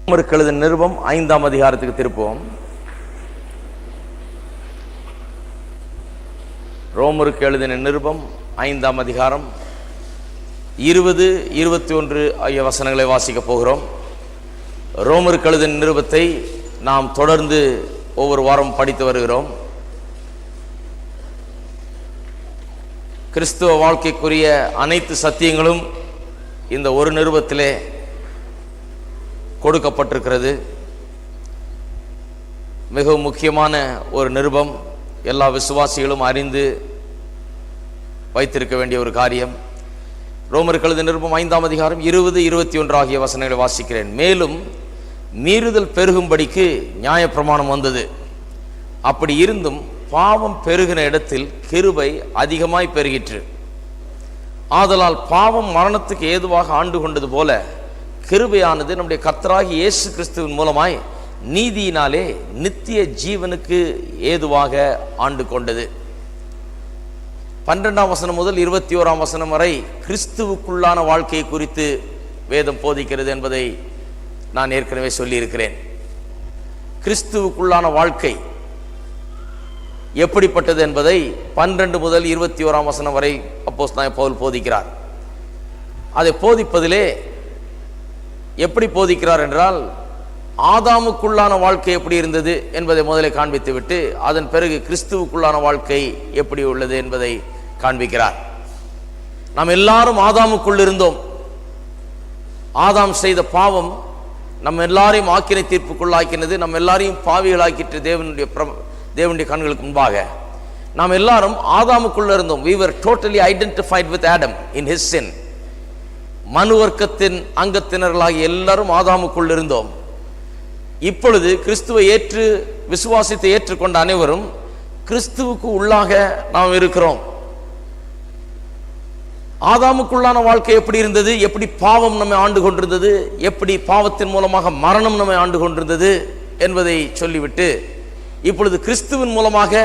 ரோமருக்கு எழுதின நிருபம் 5ஆம் அதிகாரத்துக்கு திருப்போம். ரோமருக்கு எழுதின நிருபம் 5ஆம் அதிகாரம் 20, 21 ஆகிய வசனங்களை வாசிக்க போகிறோம். ரோமருக்கு எழுதின நிருபத்தை நாம் தொடர்ந்து ஒவ்வொரு வாரம் படித்து வருகிறோம். கிறிஸ்துவ வாழ்க்கைக்குரிய அனைத்து சத்தியங்களும் இந்த ஒரு நிருபத்திலே கொடுக்கப்பட்டிருக்கிறது. மிகவும் முக்கியமான ஒரு நிருபம், எல்லா விசுவாசிகளும் அறிந்து வைத்திருக்க வேண்டிய ஒரு காரியம். ரோமருக்கு எழுதின நிருபம் 5ஆம் அதிகாரம் 20, 21 ஆகிய வசனங்களை வாசிக்கிறேன். மேலும் மீறுதல் பெருகும்படிக்கு நியாயப்பிரமாணம் வந்தது. அப்படி இருந்தும் பாவம் பெருகின இடத்தில் கிருபை அதிகமாய் பெருகிற்று. ஆதலால் பாவம் மரணத்துக்கு ஏதுவாக ஆண்டு கொண்டது போல கிருபையானது நம்முடைய கர்த்தராகிய இயேசு கிறிஸ்துவின் மூலமாய் நீதியினாலே நித்திய ஜீவனுக்கு ஏதுவாக ஆண்டு கொண்டது. 12ஆம் வசனம் முதல் 21ஆம் வசனம் வரை கிறிஸ்துவுக்குள்ளான வாழ்க்கையை குறித்து வேதம் போதிக்கிறது என்பதை நான் ஏற்கனவே சொல்லியிருக்கிறேன். கிறிஸ்துவுக்குள்ளான வாழ்க்கை எப்படிப்பட்டது என்பதை 12 முதல் 21ஆம் வசனம் வரை அப்போஸ்தலனாகிய பவுல் போதிக்கிறார். அதை போதிப்பதிலே எப்படி போதிக்கிறார் என்றால், ஆதாமுக்குள்ளான வாழ்க்கை எப்படி இருந்தது என்பதை முதலே காண்பித்து விட்டு அதன் பிறகு கிறிஸ்துவுக்குள்ளான வாழ்க்கை எப்படி உள்ளது என்பதை காண்பிக்கிறார். நாம் எல்லாரும் ஆதாமுக்குள் இருந்தோம். ஆதாம் செய்த பாவம் நம்ம எல்லாரையும் ஆக்கினை தீர்ப்புக்குள்ளாக்கினது, நம்ம எல்லாரையும் பாவிகளாக்கிட்டு தேவனுடைய கண்களுக்கு முன்பாக. நாம் எல்லாரும் ஆதாமுக்குள்ள இருந்தோம். we were totally identified with Adam in his sin. மனு வர்க்கத்தின் அங்கத்தினர்களாகி எல்லாரும் ஆதாமுக்குள் இருந்தோம். இப்பொழுது கிறிஸ்துவை ஏற்று விசுவாசித்து ஏற்றுக்கொண்ட அனைவரும் கிறிஸ்துவுக்கு உள்ளாக நாம் இருக்கிறோம். ஆதாமுக்குள்ளான வாழ்க்கை எப்படி இருந்தது, எப்படி பாவம் நம்மை ஆண்டு கொண்டிருந்தது, எப்படி பாவத்தின் மூலமாக மரணம் நம்மை ஆண்டு கொண்டிருந்தது என்பதை சொல்லிவிட்டு இப்பொழுது கிறிஸ்துவின் மூலமாக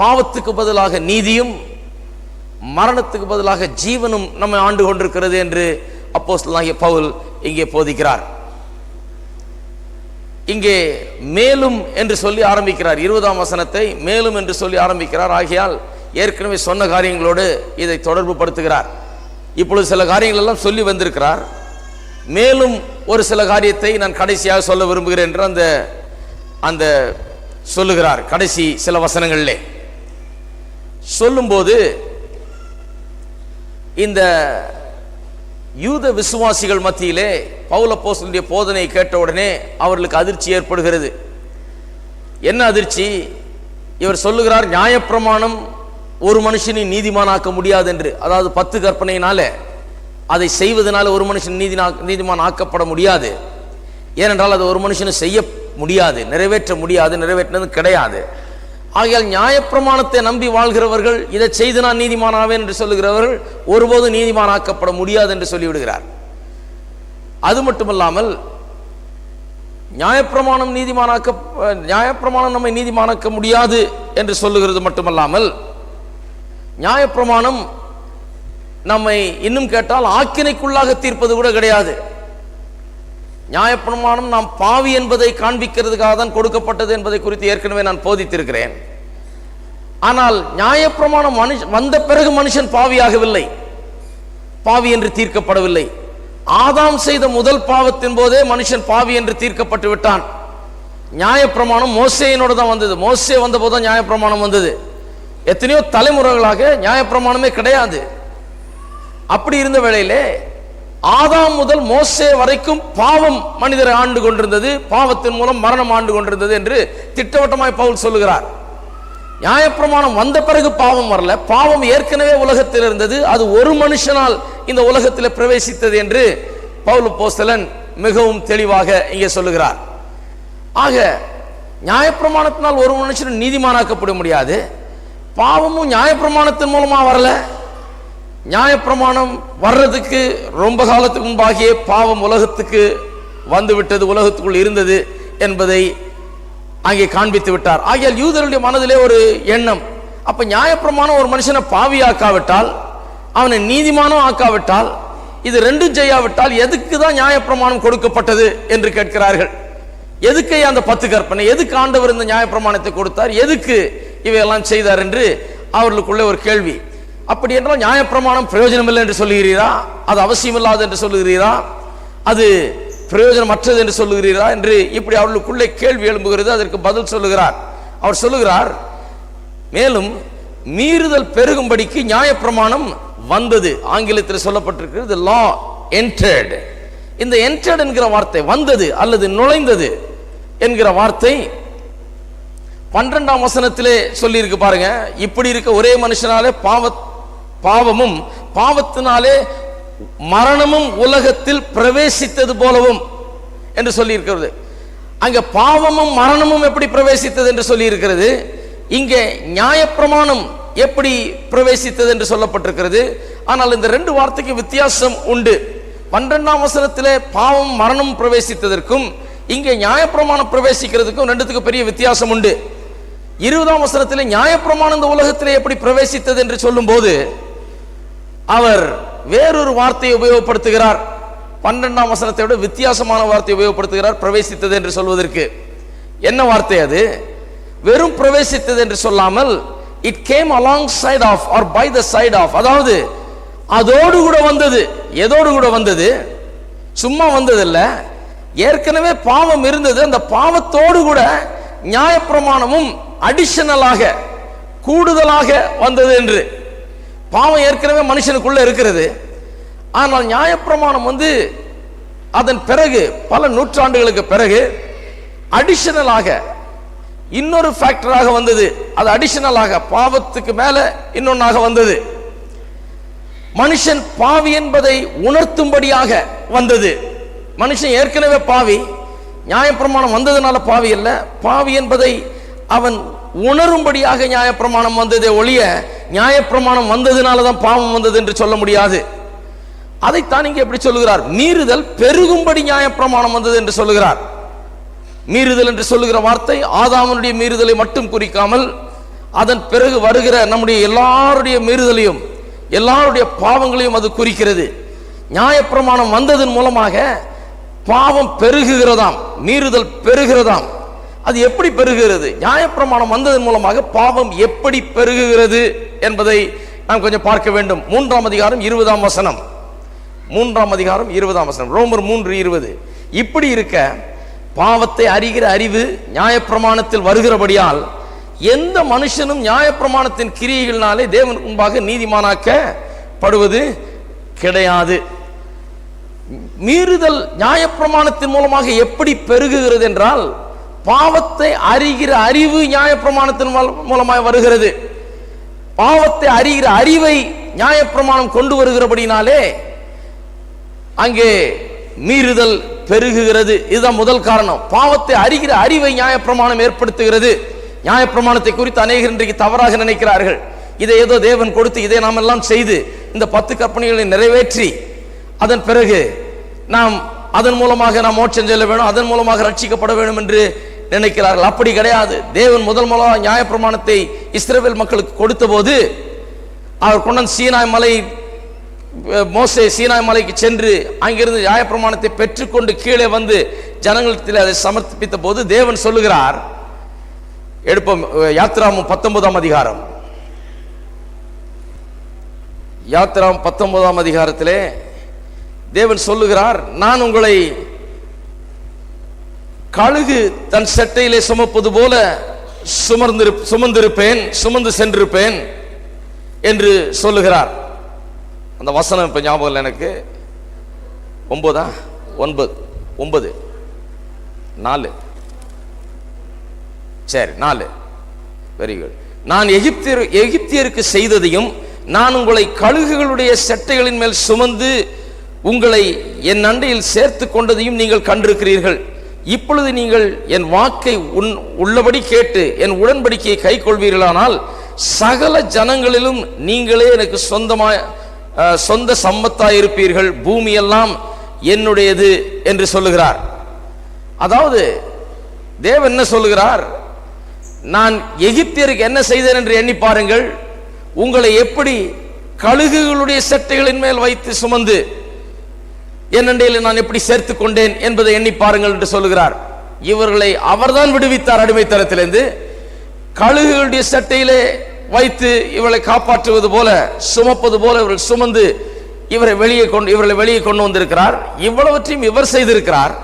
பாவத்துக்கு பதிலாக நீதியும் மரணத்துக்கு பதிலாக ஜீவனும் நம்மை ஆண்டு கொண்டிருக்கிறது என்று அப்போஸ்தலனாகிய பவுல் இங்கே போதிக்கிறார். இங்கே மேலும் என்று சொல்லி ஆரம்பிக்கிறார். 20ஆம் வசனத்தை மேலும் என்று சொல்லி ஆரம்பிக்கிறார். ஆகையால் ஏற்கனவே சொன்ன காரியங்களோடு இதை தொடர்பு படுத்துகிறார். இப்பொழுது சில காரியங்கள் எல்லாம் சொல்லி வந்திருக்கிறார். மேலும் ஒரு சில காரியத்தை நான் கடைசியாக சொல்ல விரும்புகிறேன் என்று அந்த சொல்லுகிறார். கடைசி சில வசனங்களிலே சொல்லும்போது இந்த யூத விசுவாசிகள் மத்தியிலே பவுல் அப்போஸ்தலனுடைய போதனையை கேட்டவுடனே அவர்களுக்கு அதிர்ச்சி ஏற்படுகிறது. என்ன அதிர்ச்சி? இவர் சொல்லுகிறார், நியாயப்பிரமாணம் ஒரு மனுஷனை நீதிமானாக்க முடியாது என்று. அதாவது 10 கற்பனையினால அதை செய்வதனால ஒரு மனுஷன் நீதிமான் ஆக்கப்பட முடியாது. ஏனென்றால் அது ஒரு மனுஷனை செய்ய முடியாது, நிறைவேற்ற முடியாது, நிறைவேற்றினது கிடையாது. ஆகையால் நியாயப்பிரமாணத்தை நம்பி வாழ்கிறவர்கள், இதை செய்து நான் நீதிமானாவேன் என்று சொல்லுகிறவர்கள் ஒருபோதும் நீதிமானாக்கப்பட முடியாது என்று சொல்லிவிடுகிறார். அது மட்டுமல்லாமல் நியாயப்பிரமாணம் நம்மை நீதிமானாக்க முடியாது என்று சொல்லுகிறது மட்டுமல்லாமல், நியாயப்பிரமாணம் நம்மை இன்னும் கேட்டால் ஆக்கினைக்குள்ளாக தீர்ப்பது கூட கிடையாது. நியாயப்பிரமாணம் நாம் பாவி என்பதை காண்பிக்கிறதுக்காக தான் கொடுக்கப்பட்டது என்பதை குறித்து ஏற்கனவே நான் போதித்திருக்கிறேன். ஆனால் நியாயப்பிரமாணம் வந்த பிறகு மனுஷன் பாவியாகவில்லை, பாவி என்று தீர்க்கப்படவில்லை. ஆதாம் செய்த முதல் பாவத்தின் போதே மனுஷன் பாவி என்று தீர்க்கப்பட்டு விட்டான். நியாயப்பிரமாணம் மோசேயினோடு தான் வந்தது. மோசே வந்த போது தான் நியாயப்பிரமாணம் வந்தது. எத்தனையோ தலைமுறைகளாக நியாயப்பிரமாணமே கிடையாது. அப்படி இருந்த வேளையிலே ஆதாம் முதல் மோசே வரைக்கும் பாவம் மனிதரை ஆண்டு கொண்டிருந்தது, பாவத்தின் மூலம் மரணம் ஆண்டு கொண்டிருந்தது என்று திட்டவட்டமாய் பவுல் சொல்லுகிறார். நியாயப்பிரமாணம் வந்த பிறகு பாவம் வரல, பாவம் ஏற்கனவே உலகத்தில் இருந்தது, அது ஒரு மனுஷனால் இந்த உலகத்தில் பிரவேசித்தது என்று பவுல் அப்போஸ்தலன் மிகவும் தெளிவாக இங்கே சொல்லுகிறார். ஆக நியாயப்பிரமாணத்தினால் ஒரு மனுஷன் நீதிமானாக்கப்பட முடியாது. பாவமும் நியாயப்பிரமாணத்தின் மூலமா வரல. நியாயப்பிரமாணம் வர்றதுக்கு ரொம்ப காலத்துக்கு முன்பாகியே பாவம் உலகத்துக்கு வந்துவிட்டது, உலகத்துக்குள் இருந்தது என்பதை அங்கே காண்பித்து விட்டார். ஆகையால் யூதருடைய மனதிலே ஒரு எண்ணம், அப்ப நியாயப்பிரமாணம் ஒரு மனுஷனை பாவியாக்காவிட்டால், அவனை நீதிமானம் ஆக்காவிட்டால் இது ரெண்டும் செய்யாவிட்டால் எதுக்கு தான் நியாயப்பிரமாணம் கொடுக்கப்பட்டது என்று கேட்கிறார்கள். எதுக்கு அந்த 10 கற்பனை, எதுக்கு ஆண்டவர் இந்த நியாயப்பிரமாணத்தை கொடுத்தார், எதுக்கு இவையெல்லாம் செய்தார் என்று அவர்களுக்குள்ளே ஒரு கேள்வி. அப்படி என்றால் நியாயப்பிரமாணம் பிரயோஜனம் இல்லை என்று சொல்லுகிறீரா, அது அவசியம் இல்லாது என்று சொல்லுகிறீரா, அது பிரயோஜனமற்றது என்று சொல்லுகிறீரா என்று இப்படி அவர்களுக்குள்ளே கேள்வி எழும்புகிறது. அதற்கு பதில் சொல்லுகிறார். அவர் சொல்லுகிறார், மேலும் மீறுதல் பெருகும்படிக்கு நியாயப்பிரமாணம் வந்தது. ஆங்கிலத்தில் சொல்லப்பட்டிருக்கிறது law entered. இந்த entered என்கிற வார்த்தை, வந்தது அல்லது நுழைந்தது என்கிற வார்த்தை 12ஆம் வசனத்திலே சொல்லி இருக்கு பாருங்க. இப்படி இருக்க ஒரே மனுஷனாலே பாவமும் பாவத்தினாலே மரணமும் உலகத்தில் பிரவேசித்தது போலவும் என்று சொல்லி இருக்கிறது. அங்க பாவமும் மரணமும் எப்படி பிரவேசித்தது என்று சொல்லி இருக்கிறது. இங்கே நியாயப்பிரமாணம் எப்படி பிரவேசித்தது என்று சொல்லப்பட்டிருக்கிறது. ஆனால் இந்த ரெண்டு வார்த்தைக்கு வித்தியாசம் உண்டு. 12ஆம் வசனத்திலே பாவம் மரணம் பிரவேசித்ததற்கும் இங்கே நியாயப்பிரமாணம் பிரவேசிக்கிறதுக்கும் ரெண்டுத்துக்கு பெரிய வித்தியாசம் உண்டு. 20ஆம் வசனத்திலே நியாயப்பிரமாணம் இந்த உலகத்திலே எப்படி பிரவேசித்தது என்று சொல்லும் போது அவர் வேறொரு வார்த்தையை உபயோகப்படுத்துகிறார். 12ஆம் வசனத்தை விட வித்தியாசமான வார்த்தையை உபயோகப்படுத்துகிறார் பிரவேசித்தது என்று சொல்வதற்கு. என்ன வார்த்தை அது? வெறும் பிரவேசித்தது என்று சொல்லாமல் it came alongside of or by the side of, அதாவது அதோடு கூட வந்தது. எதோடு கூட வந்தது? சும்மா வந்ததில்ல, ஏற்கனவே பாவம் இருந்தது, அந்த பாவத்தோடு கூட நியாயப்பிரமாணமும் அடிஷனலாக கூடுதலாக வந்தது என்று. பாவம் ஏற்கனவே மனுஷனுக்குள்ள இருக்கிறது, ஆனால் நியாயப்பிரமாணம் அதன் பிறகு பல நூற்றாண்டுகளுக்கு பிறகு அடிஷனலாக இன்னொரு ஃபேக்டராக வந்தது. அது அடிஷனலாக பாவத்துக்கு மேல இன்னொன்னாக வந்தது. மனுஷன் பாவி என்பதை உணர்த்தும்படியாக வந்தது. மனுஷன் ஏற்கனவே பாவி, நியாயப்பிரமாணம் வந்ததுனால பாவி அல்ல, பாவி என்பதை அவன் உணரும்படியாக நியாயப்பிரமாணம் வந்ததே ஒழிய நியாயப்பிரமாணம் வந்ததுனால தான் பாவம் வந்தது என்று சொல்ல முடியாது. அதைத்தான் இங்கே எப்படி சொல்லுகிறார்? மீறுதல் பெருகும்படி நியாயப்பிரமாணம் வந்தது என்று சொல்லுகிறார். மீறுதல் என்று சொல்லுகிற வார்த்தை ஆதாமுடைய மீறுதலை மட்டும் குறிக்காமல் அதன் பிறகு வருகிற நம்முடைய எல்லாருடைய மீறுதலையும் எல்லாருடைய பாவங்களையும் அது குறிக்கிறது. நியாயப்பிரமாணம் வந்ததன் மூலமாக பாவம் பெருகுகிறதாம், மீறுதல் பெருகிறதாம். அது எப்படி பெருகுகிறது? நியாயப்பிரமாணம் வந்ததன் மூலமாக பாவம் எப்படி பெருகுகிறது என்பதை நாம் கொஞ்சம் பார்க்க வேண்டும். 3ஆம் அதிகாரம் 20ஆம் வசனம். 3ஆம் அதிகாரம் 20ஆம் வசனம், ரோமர் 3:20. இப்படி இருக்க பாவத்தை அறிகிற அறிவு நியாயப்பிரமாணத்தில் வருகிறபடியால் எந்த மனுஷனும் நியாயப்பிரமாணத்தின் கிரியைகளினாலே தேவன் முன்பாக நீதிமானாக்கப்படுவது கிடையாது. மீறுதல் நியாயப்பிரமாணத்தின் மூலமாக எப்படி பெருகுகிறது என்றால், பாவத்தை அறிகிற அறிவு நியாயப்பிரமாணத்தின் மூலமாக வருகிறது. பாவத்தை அறிகிற அறிவை நியாயப்பிரமாணம் கொண்டு வருகிறபடினாலே அங்கே மீறுதல் பெருகுகிறது. இதுதான் முதல் காரணம். பாவத்தை அறிகிற அறிவை நியாயப்பிரமாணம் ஏற்படுத்துகிறது. நியாயப்பிரமாணத்தை குறித்து அநேகர் இன்றைக்கு தவறாக நினைக்கிறார்கள். இதை ஏதோ தேவன் கொடுத்து இதை நாம் எல்லாம் செய்து இந்த 10 கற்பனைகளை நிறைவேற்றி அதன் பிறகு நாம் அதன் மூலமாக நாம் மோட்சம் செல்ல வேணும், அதன் மூலமாக ரட்சிக்கப்பட வேண்டும் என்று நினைக்கிறார்கள். அப்படி கிடையாது. தேவன் முதல் முதலாக நியாயப்பிரமாணத்தை இஸ்ரவேல் மக்களுக்கு கொடுத்த போது அவர் கொண்ட சீனாய் மலை, மோசே சீனாய் மலைக்கு சென்று அங்கிருந்து நியாயப்பிரமாணத்தை பெற்றுக்கொண்டு கீழே வந்து ஜனங்களிடத்தில் அதை சமர்ப்பித்த போது தேவன் சொல்லுகிறார், எடுப்போம் யாத்திராகமம் 19ஆம் அதிகாரம். யாத்திராகமம் 19ஆம் அதிகாரத்திலே தேவன் சொல்லுகிறார், நான் உங்களை கழுகு தன் செட்டையிலே சுமப்பது போல சுமந்து சென்றிருப்பேன் என்று சொல்லுகிறார். அந்த வசனம் இப்ப ஞாபகம் இல்லை எனக்கு. 4 சரி 4 வெரி குட். நான் எகிப்தியருக்கு செய்ததையும் நான் உங்களை கழுகுகளுடைய செட்டைகளின் மேல் சுமந்து உங்களை என் அண்டையில் சேர்த்து கொண்டதையும் நீங்கள் கண்டிருக்கிறீர்கள். இப்பொழுது நீங்கள் என் வாக்கை உள்ளபடி கேட்டு என் உடன்படிக்கையை கை கொள்வீர்களானால் சகல ஜனங்களிலும் நீங்களே எனக்கு சொந்த சம்பத்தாயிருப்பீர்கள், பூமி எல்லாம் என்னுடையது என்று சொல்லுகிறார். அதாவது தேவன் என்ன சொல்லுகிறார்? நான் எகிப்தியருக்கு என்ன செய்தேன் என்று எண்ணி பாருங்கள். உங்களை எப்படி கழுகுகளுடைய செட்டைகளின் மேல் வைத்து சுமந்து என்னண்டையில் நான் எப்படி சேர்த்து கொண்டேன் என்பதை எண்ணி பாருங்கள் என்று சொல்லுகிறார். இவர்களை அவர்தான் விடுவித்தார் அடிமைத்தனத்திலிருந்து. கழுகுகளுடைய சட்டையிலே வைத்து இவர்களை காப்பாற்றுவது போல, சுமப்பது போல இவர்கள் சுமந்து இவர்களை வெளியே கொண்டு வந்திருக்கிறார். இவ்வளவற்றையும் இவர் செய்திருக்கிறார்.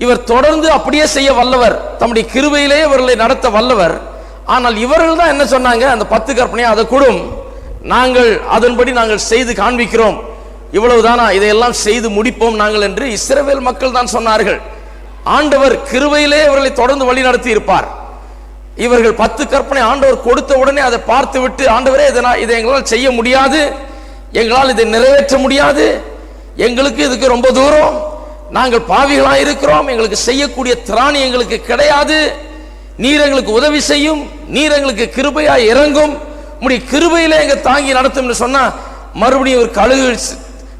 இவர் தொடர்ந்து அப்படியே செய்ய வல்லவர், தம்முடைய கிருபையிலே இவர்களை நடத்த வல்லவர். ஆனால் இவர்கள் தான் என்ன சொன்னாங்க, அந்த 10 கற்பனையை அதை கூடும், நாங்கள் அதன்படி நாங்கள் செய்து காண்பிக்கிறோம், இவ்வளவுதானா, இதையெல்லாம் செய்து முடிப்போம் நாங்கள் என்று இஸ்ரவேல் மக்கள் தான் சொன்னார்கள். ஆண்டவர் கிருபையிலே இவர்களை தொடர்ந்து வழி நடத்தி இருப்பார். இவர்கள் 10 கற்பனை ஆண்டவர் கொடுத்த உடனே அதை பார்த்து விட்டு, ஆண்டவரே இதை எங்களால் செய்ய முடியாது, எங்களால் இதை நிறைவேற்ற முடியாது, எங்களுக்கு இதுக்கு ரொம்ப தூரம், நாங்கள் பாவிகளாக இருக்கிறோம், எங்களுக்கு செய்யக்கூடிய திராணி எங்களுக்கு கிடையாது, நீர் எங்களுக்கு உதவி செய்யும், நீர் எங்களுக்கு கிருபையாய் இறங்கும், உம்முடைய கிருபையிலே எங்க தாங்கி நடத்தும் சொன்னா மறுபடியும் ஒரு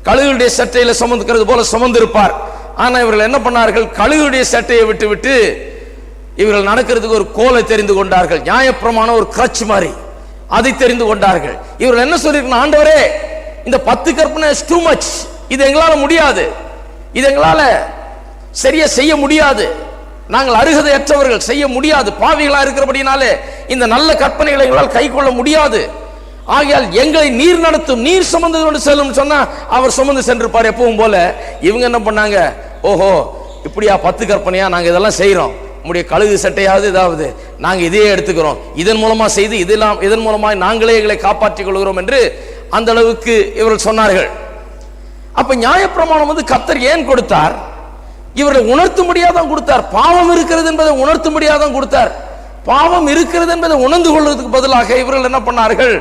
கழுகுடைய சட்டையில சுமந்துக்கிறது போல சுமந்திருப்பார். ஆனா இவர்கள் என்ன பண்ணார்கள், கழுகுடைய சட்டையை விட்டு விட்டு இவர்கள் நடக்கிறதுக்கு ஒரு கோலை தெரிந்து கொண்டார்கள். நியாயப்பிரமாண ஒரு கிரட்ச் மாதிரி அதை தெரிந்து கொண்டார்கள். இவர்கள் என்ன சொல்லிருக்கணும், ஆண்டவரே இந்த 10 கற்பனை இஸ் டூ மச், இது எங்களால முடியாது, இது எங்களால சரியா செய்ய முடியாது, நாங்கள் அருகதையற்றவர்கள், செய்ய முடியாது, பாவிகளா இருக்கிறபடினாலே இந்த நல்ல கற்பனைகளை எங்களால் கை கொள்ள முடியாது, ஆகையால் எங்களை நீர் நடத்தும், நீர் சுமந்து கொண்டு செல்லும் சொன்னா அவர் சுமந்து சென்றிருப்பார் எப்பவும் போல. இவங்க என்ன பண்ணாங்க, ஓஹோ இப்படியா 10 கற்பனையா, நாங்க இதெல்லாம் செய்யறோம், நம்முடைய கழுகு சட்டையாவது ஏதாவது நாங்க இதையே எடுத்துக்கிறோம், இதன் மூலமா செய்து இதன் மூலமா நாங்களே எங்களை காப்பாற்றிக் கொள்கிறோம் என்று அந்த அளவுக்கு இவர்கள் சொன்னார்கள். அப்ப நியாயப்பிரமாணம் கர்த்தர் ஏன் கொடுத்தார், இவரை உணர்த்தும்படியாதான் கொடுத்தார். பாவம் இருக்கிறது என்பதை உணர்த்தும்படியாதான் கொடுத்தார். பாவம் இருக்கிறது என்பதை உணர்ந்து கொள்வதற்கு பதிலாக இவர்கள் என்ன பண்ணார்கள்,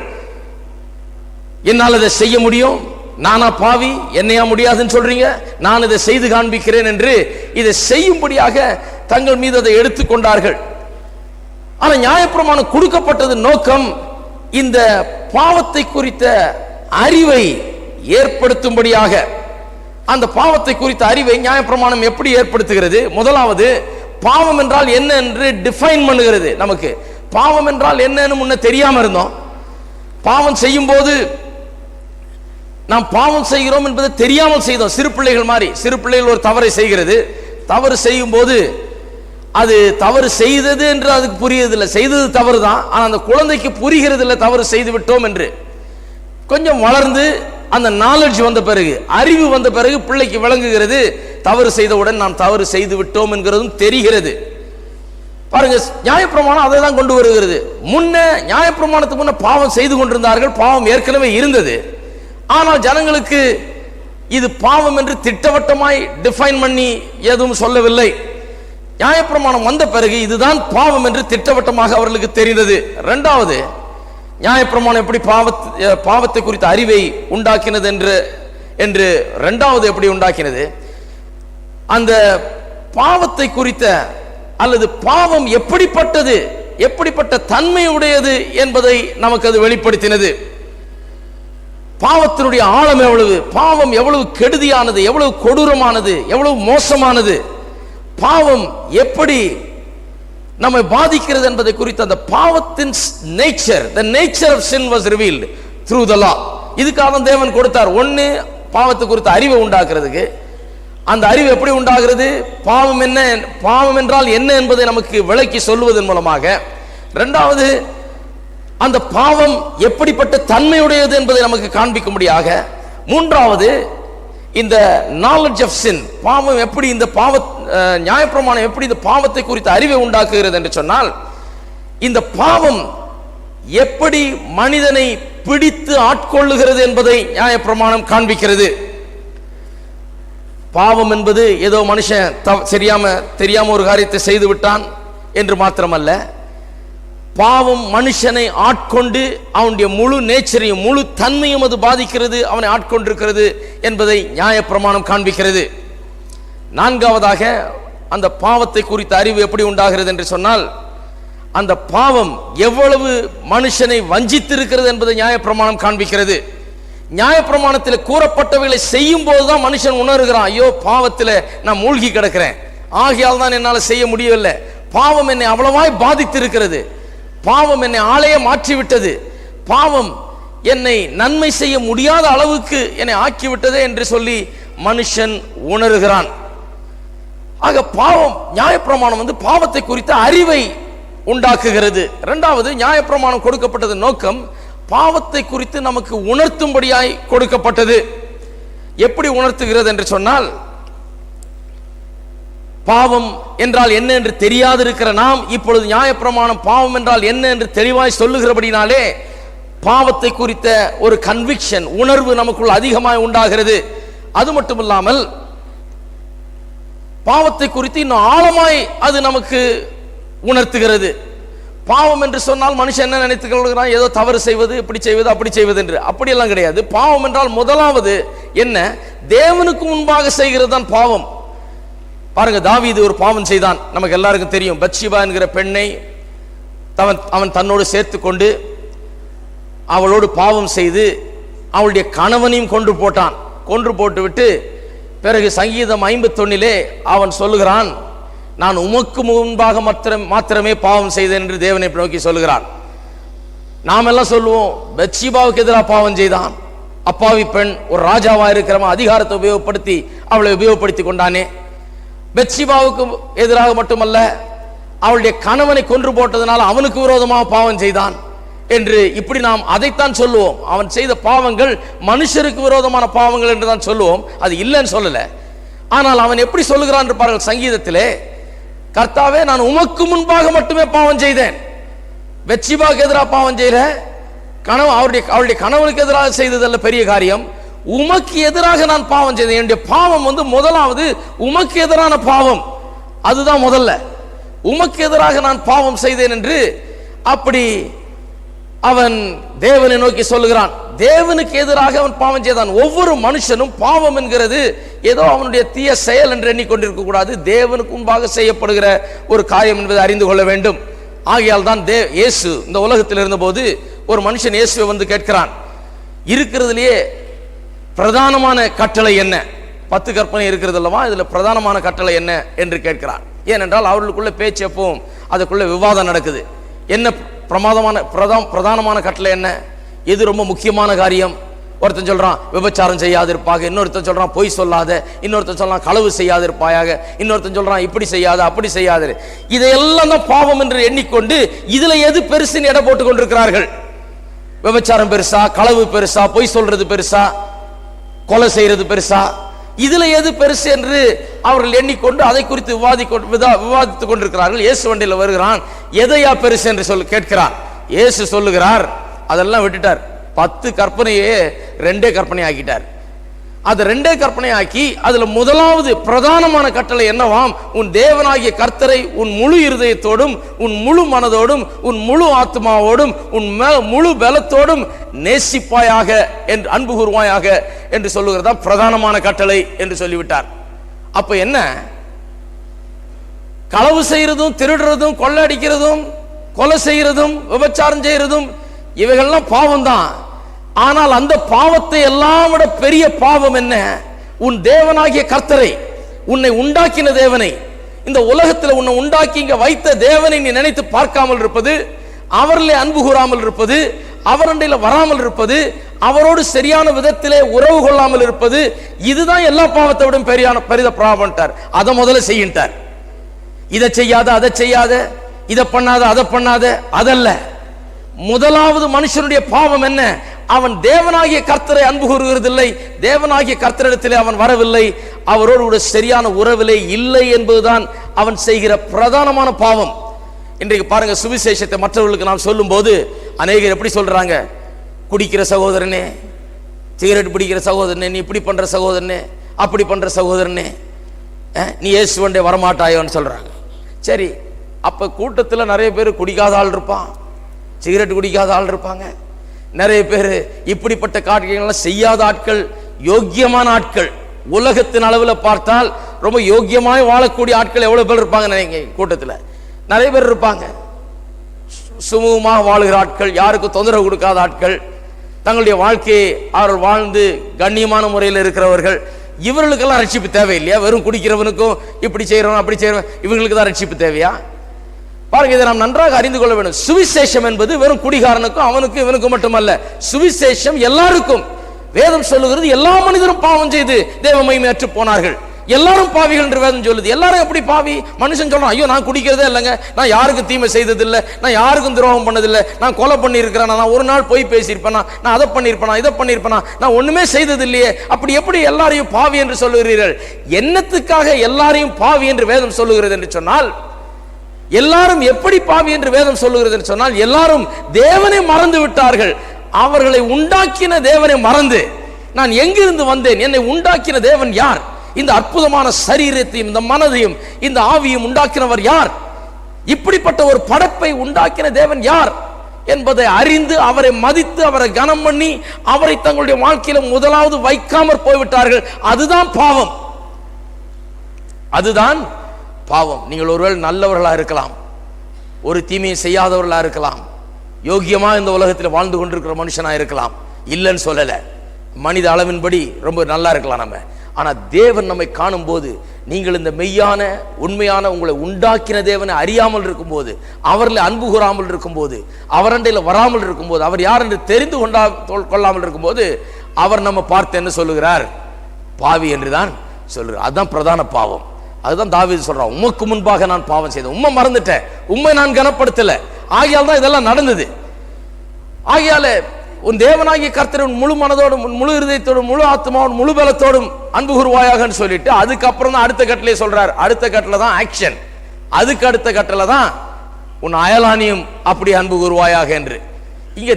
என்னால் இதை செய்ய முடியும், நானா பாவி, என்னையா முடியாதுன்னு சொல்றீங்க, நான் இதை செய்து காண்பிக்கிறேன் என்று இதை செய்யும்படியாக தங்கள் மீது அதை எடுத்துக்கொண்டார்கள். ஆனா நியாயப்பிரமாணம் கொடுக்கப்பட்டது நோக்கம் இந்த பாவத்தை குறித்த அறிவை ஏற்படுத்தும்படியாக. அந்த பாவத்தை குறித்த அறிவை நியாயப்பிரமாணம் எப்படி ஏற்படுத்துகிறது, முதலாவது பாவம் என்றால் என்ன என்று டிஃபைன் பண்ணுகிறது. நமக்கு பாவம் என்றால் என்னன்னு முன்ன தெரியாம இருந்தோம். பாவம் செய்யும் போது நாம் பாவம் செய்கிறோம் என்பதை தெரியாமல் செய்தோம். சிறு பிள்ளைகள் மாதிரி, சிறு பிள்ளைகள் ஒரு தவறை செய்கிறது, தவறு செய்யும் போது அது தவறு செய்தது என்று அதுக்கு புரியதில்லை, செய்தது தவறு தான், ஆனால் அந்த குழந்தைக்கு புரிகிறது இல்லை தவறு செய்து விட்டோம் என்று. கொஞ்சம் வளர்ந்து அந்த நாலேஜ் வந்த பிறகு, அறிவு வந்த பிறகு பிள்ளைக்கு விளங்குகிறது, தவறு செய்தவுடன் நாம் தவறு செய்து விட்டோம் என்கிறதும் தெரிகிறது. பாருங்க, நியாயப்பிரமாணம் அதை தான் கொண்டு வருகிறது. முன்ன நியாயப்பிரமாணத்துக்கு முன்ன பாவம் செய்து கொண்டிருந்தார்கள், பாவம் ஏற்கனவே இருந்தது, ஆனால் ஜனங்களுக்கு இது பாவம் என்று திட்டவட்டமாய் டிஃபைன் பண்ணி எதுவும் சொல்லவில்லை. நியாயப்பிரமாணம் வந்த பிறகு இதுதான் பாவம் என்று திட்டவட்டமாக அவர்களுக்கு தெரிந்தது. இரண்டாவது, நியாயப்பிரமாணம் எப்படி பாவத்தை குறித்த அறிவை உண்டாக்கினது என்று இரண்டாவது எப்படி உண்டாக்கினது, அந்த பாவத்தை குறித்த அல்லது பாவம் எப்படிப்பட்டது, எப்படிப்பட்ட தன்மை உடையது என்பதை நமக்கு அது வெளிப்படுத்தினது. பாவத்தினுடைய ஆழம் எவ்வளவு, பாவம் எவ்வளவு கெடுதியானது, எவ்வளவு கொடூரமானது, எவ்வளவு மோசமானது, பாவம் எப்படி நம்மை பாதிக்கிறது என்பதை குறித்து அந்த பாவத்தின் nature, the nature of sin was revealed through the law. இதுக்காக தேவன் கொடுத்தார். ஒன்னு, பாவத்தை குறித்த அறிவை உண்டாக்குறதுக்கு. அந்த அறிவு எப்படி உண்டாகிறது, பாவம் என்ன, பாவம் என்றால் என்ன என்பதை நமக்கு விளக்கி சொல்லுவதன் மூலமாக. இரண்டாவது, அந்த பாவம் எப்படிப்பட்ட தன்மையுடையது என்பதை நமக்கு காண்பிக்கும்படியாக. மூன்றாவது, இந்த நாலேஜ் ஆஃப் சின், பாவம் எப்படி இந்த நியாயப்பிரமாணம் எப்படி இந்த பாவத்தை குறித்த அறிவை உண்டாக்குகிறது என்று சொன்னால், இந்த பாவம் எப்படி மனிதனை பிடித்து ஆட்கொள்ளுகிறது என்பதை நியாயப்பிரமாணம் காண்பிக்கிறது. பாவம் என்பது ஏதோ மனுஷன் தெரியாம ஒரு காரியத்தை செய்து விட்டான் என்று மாத்திரமல்ல, பாவம் மனுஷனை ஆட்கொண்டு அவனுடைய முழு நேச்சரையும் முழு தன்மையும் அது பாதிக்கிறது, அவனை ஆட்கொண்டிருக்கிறது என்பதை நியாயப்பிரமாணம் காண்பிக்கிறது. நான்காவதாக, அந்த பாவத்தை குறித்த அறிவு எப்படி உண்டாகிறது என்று சொன்னால், அந்த பாவம் எவ்வளவு மனுஷனை வஞ்சித்திருக்கிறது என்பதை நியாயப்பிரமாணம் காண்பிக்கிறது. நியாயப்பிரமாணத்தில் கூறப்பட்டவைகளை செய்யும் போதுதான் மனுஷன் உணர்கிறான், ஐயோ பாவத்தில் நான் மூழ்கி கிடக்கிறேன், ஆகையால் தான் என்னால் செய்ய முடியவில்லை, பாவம் என்னை அவ்வளவாய் பாதித்திருக்கிறது, பாவம் என்னை ஆளைய மாற்றிவிட்டது, பாவம் என்னை நன்மை செய்ய முடியாத அளவுக்கு என்னை ஆக்கிவிட்டது என்று சொல்லி மனுஷன் உணர்கிறான். ஆக பாவம், நியாயப்பிரமாணம் பாவத்தை குறித்த அறிவை உண்டாக்குகிறது. இரண்டாவது, நியாயப்பிரமாணம் கொடுக்கப்பட்டது நோக்கம் பாவத்தை குறித்து நமக்கு உணர்த்தும்படியாய் கொடுக்கப்பட்டது. எப்படி உணர்த்துகிறது என்று சொன்னால், பாவம் என்றால் என்ன என்று தெரியாதிருக்கிற நாம் இப்பொழுது நியாயப்பிரமாணம் பாவம் என்றால் என்ன என்று தெளிவாய் சொல்லுகிறபடினாலே பாவத்தை குறித்த ஒரு கன்விக்ஷன், உணர்வு நமக்குள் அதிகமாய் உண்டாகிறது. அது மட்டுமில்லாமல் பாவத்தை குறித்து இன்னும் ஆழமாய் அது நமக்கு உணர்த்துகிறது. பாவம் என்று சொன்னால் மனுஷன் என்ன நினைத்துக் கொள்கிறான், ஏதோ தவறு செய்வது, இப்படி செய்வது, அப்படி செய்வது என்று. அப்படியெல்லாம் கிடையாது. பாவம் என்றால் முதலாவது என்ன, தேவனுக்கு முன்பாக செய்கிறது தான் பாவம். பாருங்க, தாவீது ஒரு பாவம் செய்தான், நமக்கு எல்லாருக்கும் தெரியும். பத்ஷிபா என்கிற பெண்ணை அவன் தன்னோடு சேர்த்து கொண்டு அவளோடு பாவம் செய்து அவளுடைய கணவனையும் கொன்று போட்டான். கொன்று போட்டுவிட்டு பிறகு சங்கீதம் 51 அவன் சொல்லுகிறான், நான் உமக்கு முன்பாக மாத்திரமே பாவம் செய்தேன் என்று தேவனை நோக்கி சொல்லுகிறான். நாம் எல்லாம் சொல்லுவோம், பத்ஷிபாவுக்கு எதிராக பாவம் செய்தான். அப்பாவி பெண், ஒரு ராஜாவா இருக்கிறவன் அதிகாரத்தை உபயோகப்படுத்தி அவளை உபயோகப்படுத்தி கொண்டானே. பத்ஷிபாவுக்கு எதிராக மட்டுமல்ல, அவளுடைய கணவனை கொன்று போட்டதனால அவனுக்கு விரோதமாக பாவம் செய்தான் என்று இப்படி நாம் அதைத்தான் சொல்லுவோம். அவன் செய்த பாவங்கள் மனுஷருக்கு விரோதமான பாவங்கள் என்று தான் சொல்லுவோம், அது இல்லைன்னு சொல்லல. ஆனால் அவன் எப்படி சொல்லுகிறான் பாருங்கள், சங்கீதத்திலே, கர்த்தாவே நான் உமக்கு முன்பாக மட்டுமே பாவம் செய்தேன். பத்ஷிபாவுக்கு எதிராக பாவம் செய்யல, அவருடைய கணவனுக்கு எதிராக செய்ததல்ல பெரிய காரியம், உமக்கு எதிராக நான் பாவம் செய்தேன். என்னுடைய பாவம் முதலாவது உமக்கு எதிரான பாவம், அதுதான் முதல்ல. உமக்கு எதிராக நான் பாவம் செய்தேன் என்று அப்படி அவன் தேவனை நோக்கி சொல்லுகிறான். தேவனுக்கு எதிராக அவன் பாவம் செய்தான். ஒவ்வொரு மனுஷனும் பாவம் என்கிறது ஏதோ அவனுடைய தீய செயல் என்று எண்ணிக்கொண்டிருக்க கூடாது. தேவனுக்கு முன்பாக செய்யப்படுகிற ஒரு காரியம் என்பதை அறிந்து கொள்ள வேண்டும். ஆகையால் தான் இயேசு இந்த உலகத்தில் இருந்தபோது ஒரு மனுஷன் இயேசுவை கேட்கிறான், இருக்கிறதுலேயே பிரதானமான கட்டளை என்ன? 10 கற்பனை இருக்கிறது அல்லவா, இதுல பிரதானமான கட்டளை என்ன என்று கேட்கிறான். ஏனென்றால் அவர்களுக்குள்ள பேச்சு எப்பவும் அதுக்குள்ள விவாதம் நடக்குது. என்ன பிரதானமான கட்டளை என்ன, எது ரொம்ப முக்கியமான காரியம்? ஒருத்தன் சொல்றான் விபச்சாரம் செய்யாதிருப்பாக, இன்னொருத்தன் சொல்றான் பொய் சொல்லாத, இன்னொருத்தன் சொல்றான் களவு செய்யாதிருப்பாயாக, இன்னொருத்தன் சொல்றான் இப்படி செய்யாத அப்படி செய்யாது. இதையெல்லாம் தான் பாவம் என்று எண்ணிக்கொண்டு இதுல எது பெருசுன்னு எடை போட்டுக் கொண்டிருக்கிறார்கள். விபச்சாரம் பெருசா, களவு பெருசா, பொய் சொல்றது பெருசா, கொலை செய்யறது பெருசா, இதுல எது பெருசு என்று அவர்கள் எண்ணிக்கொண்டு அதை குறித்து விவாதித்துக் கொண்டிருக்கிறார்கள். இயேசு வண்டியில் வருகிறான், எதையா பெருசு என்று கேட்கிறான். இயேசு சொல்லுகிறார், அதெல்லாம் விட்டுட்டார், 10 கற்பனையே 2 கற்பனை ஆக்கிட்டார். அது 2 கற்பனை ஆக்கி அதுல முதலாவது பிரதானமான கட்டளை என்னவாம், உன் தேவனாகிய கர்த்தரை உன் முழு இருதயத்தோடும், உன் முழு மனதோடும், உன் முழு ஆத்மாவோடும், உன் முழு பலத்தோடும் நேசிப்பாயாக என்று, அன்பு கூர்வாயாக என்று சொல்லுகிறதா பிரதானமான கட்டளை என்று சொல்லிவிட்டார். அப்ப என்ன, களவு செய்யறதும், திருடுறதும், கொள்ளடிக்கிறதும், கொலை செய்யறதும், விபச்சாரம் செய்யறதும் இவைகள்லாம் பாவம் தான். ஆனால் அந்த பாவத்தை எல்லாம் விட பெரிய பாவம் என்ன, உன் தேவனாகிய கர்த்தரை, உன்னை உண்டாக்கின தேவனை, இந்த உலகத்தில் உன்னை உண்டாக்கி இங்க வைத்த தேவனை நீ நினைத்து பார்க்காமல் இருப்பது, அவரிலே அன்பு கூறாமல் இருப்பது, அவரண்டையில் வராமல் இருப்பது, அவரோடு சரியான விதத்திலே உறவு கொள்ளாமல் இருப்பது, இதுதான் எல்லா பாவத்தை விட பெரிய பாவம். அதை முதல்ல செய்யிட்டார். இதை செய்யாத, அதை செய்யாத, இதை பண்ணாத, அதை பண்ணாத, அதல்ல. முதலாவது மனுஷனுடைய பாவம் என்ன, அவன் தேவனாகிய கர்த்தரை அன்பு கூறுகிறதில்லை, தேவனாகிய கர்த்தரிடத்திலே அவன் வரவில்லை, அவரோடு சரியான உறவிலே இல்லை என்பதுதான் அவன் செய்கிற பிரதானமான பாவம். இன்றைக்கு பாருங்க, சுவிசேஷத்தை மற்றவர்களுக்கு நாம் சொல்லும் போது அநேகர் எப்படி சொல்றாங்க, குடிக்கிற சகோதரனே, சிகரெட் பிடிக்கிற சகோதரனே, நீ இப்படி பண்ற சகோதரனே, அப்படி பண்ற சகோதரனே, நீ இயேசுவண்டே வரமாட்டாயோன்னு சொல்றாங்க. சரி, அப்ப கூட்டத்தில் நிறைய பேர் குடிக்காத ஆள் இருப்பான், சிகரெட் குடிக்காத ஆள் இருப்பாங்க, நிறைய பேர் இப்படிப்பட்ட காரியங்கள்லாம் செய்யாத ஆட்கள், யோக்கியமான ஆட்கள், உலகத்தின் அளவில் பார்த்தால் ரொம்ப யோக்கியமாய் வாழக்கூடிய ஆட்கள் எவ்வளவு பேர் இருப்பாங்க கூட்டத்தில்? நிறைய பேர் இருப்பாங்க. சுமூகமாக வாழுகிற ஆட்கள், யாருக்கும் தொந்தரவு கொடுக்காத ஆட்கள், தங்களுடைய வாழ்க்கையை அவர்கள் வாழ்ந்து கண்ணியமான முறையில் இருக்கிறவர்கள். இவர்களுக்கெல்லாம் ரட்சிப்பு தேவையில்லையா? வெறும் குடிக்கிறவனுக்கும் இப்படி செய்யறவன் அப்படி செய்யறவன் இவங்களுக்கு தான் ரட்சிப்பு தேவையா? பாருங்க, இதை நாம் நன்றாக அறிந்து கொள்ள வேண்டும். சுவிசேஷம் என்பது வெறும் குடிகாரனுக்கும் அவனுக்கும் இவனுக்கும் மட்டுமல்ல, சுவிசேஷம் எல்லாருக்கும். வேதம் சொல்லுகிறது எல்லா மனிதரும் பாவம் செய்து தேவ மகிமையற்று போனார்கள். எல்லாரும் பாவிகள் என்று வேதம் சொல்லுது. எல்லாரும் எப்படி பாவி? மனுஷன் சொல்றான், ஐயோ நான் குடிக்கிறதே இல்லைங்க, நான் யாருக்கும் தீமை செய்ததில்லை, நான் யாருக்கும் துரோகம் பண்ணதில்லை, நான் கொலை பண்ணியிருக்கிறேன், நான் ஒரு நாள் போய் பேசியிருப்பேனா, நான் அதை பண்ணியிருப்பேனா, இதை பண்ணியிருப்பேனா, நான் ஒண்ணுமே செய்ததில்லையே, அப்படி எப்படி எல்லாரையும் பாவி என்று சொல்லுகிறீர்கள்? என்னத்துக்காக எல்லாரையும் பாவி என்று வேதம் சொல்லுகிறது என்று சொன்னால், எல்லாரும் எப்படி பாவி என்று வேதம் சொல்லுகிறது என்று சொன்னால், எல்லாரும் தேவனை மறந்து விட்டார்கள். அவர்களை உண்டாக்கின தேவனை மறந்து, நான் எங்கிருந்து வந்தேன், என்னை உண்டாக்கின தேவன் யார், இந்த அற்புதமான சரீரத்தையும் இந்த மனதையும் இந்த ஆவியும் உண்டாக்கினவர் யார், இப்படிப்பட்ட ஒரு படைப்பை உண்டாக்கின தேவன் யார் என்பதை அறிந்து அவரை மதித்து அவரை கனம் பண்ணி அவரை தங்களுடைய வாழ்க்கையில முதலாவது வைக்காமற் போய்விட்டார்கள். அதுதான் பாவம், அதுதான் பாவம். நீங்கள் ஒருவேளை நல்லவர்களா இருக்கலாம், ஒரு தீமையை செய்யாதவர்களா இருக்கலாம், யோகியமா இந்த உலகத்தில் வாழ்ந்து கொண்டிருக்கிற மனுஷனா இருக்கலாம், இல்லைன்னு சொல்லல, மனித அளவின்படி ரொம்ப நல்லா இருக்கலாம் நம்ம. ஆனா தேவன் நம்மை காணும் போது, நீங்கள் இந்த மெய்யான உண்மையான உங்களை உண்டாக்கின தேவனை அறியாமல் இருக்கும்போது, அவர்களை அன்பு கூறாமல் இருக்கும்போது, அவரண்டையில் வராமல் இருக்கும்போது, அவர் யார் என்று தெரிந்து கொள்ளாமல் இருக்கும்போது, அவர் நம்ம பார்த்து என்ன சொல்லுகிறார்? பாவி என்றுதான் சொல்லுகிறார். அதுதான் பிரதான பாவம். அதுதான் தாவீது சொல்றான், உமக்கு முன்பாக நான் பாவம் செய்தேன், உம்மை மறந்துட்டேன், உம்மை நான் கனப்படுத்தல, ஆகையால் தான் இதெல்லாம் நடந்தது. ஆகையால உன் தேவனாகிய கர்த்தர் முழு மனதோடும் முழு இருதயத்தோடும் முழு ஆத்மாவோடும் முழு பலத்தோடும் அன்பு கூறுவாயாக சொல்லிட்டு அதுக்கப்புறம் தான் அடுத்த கட்டளை சொல்றார். அடுத்த கட்டளை தான் ஆக்ஷன். அதுக்கு அடுத்த கட்டளை தான் உன் அயலானியும் அப்படி அன்பு கூறுவாயாக என்று. இங்க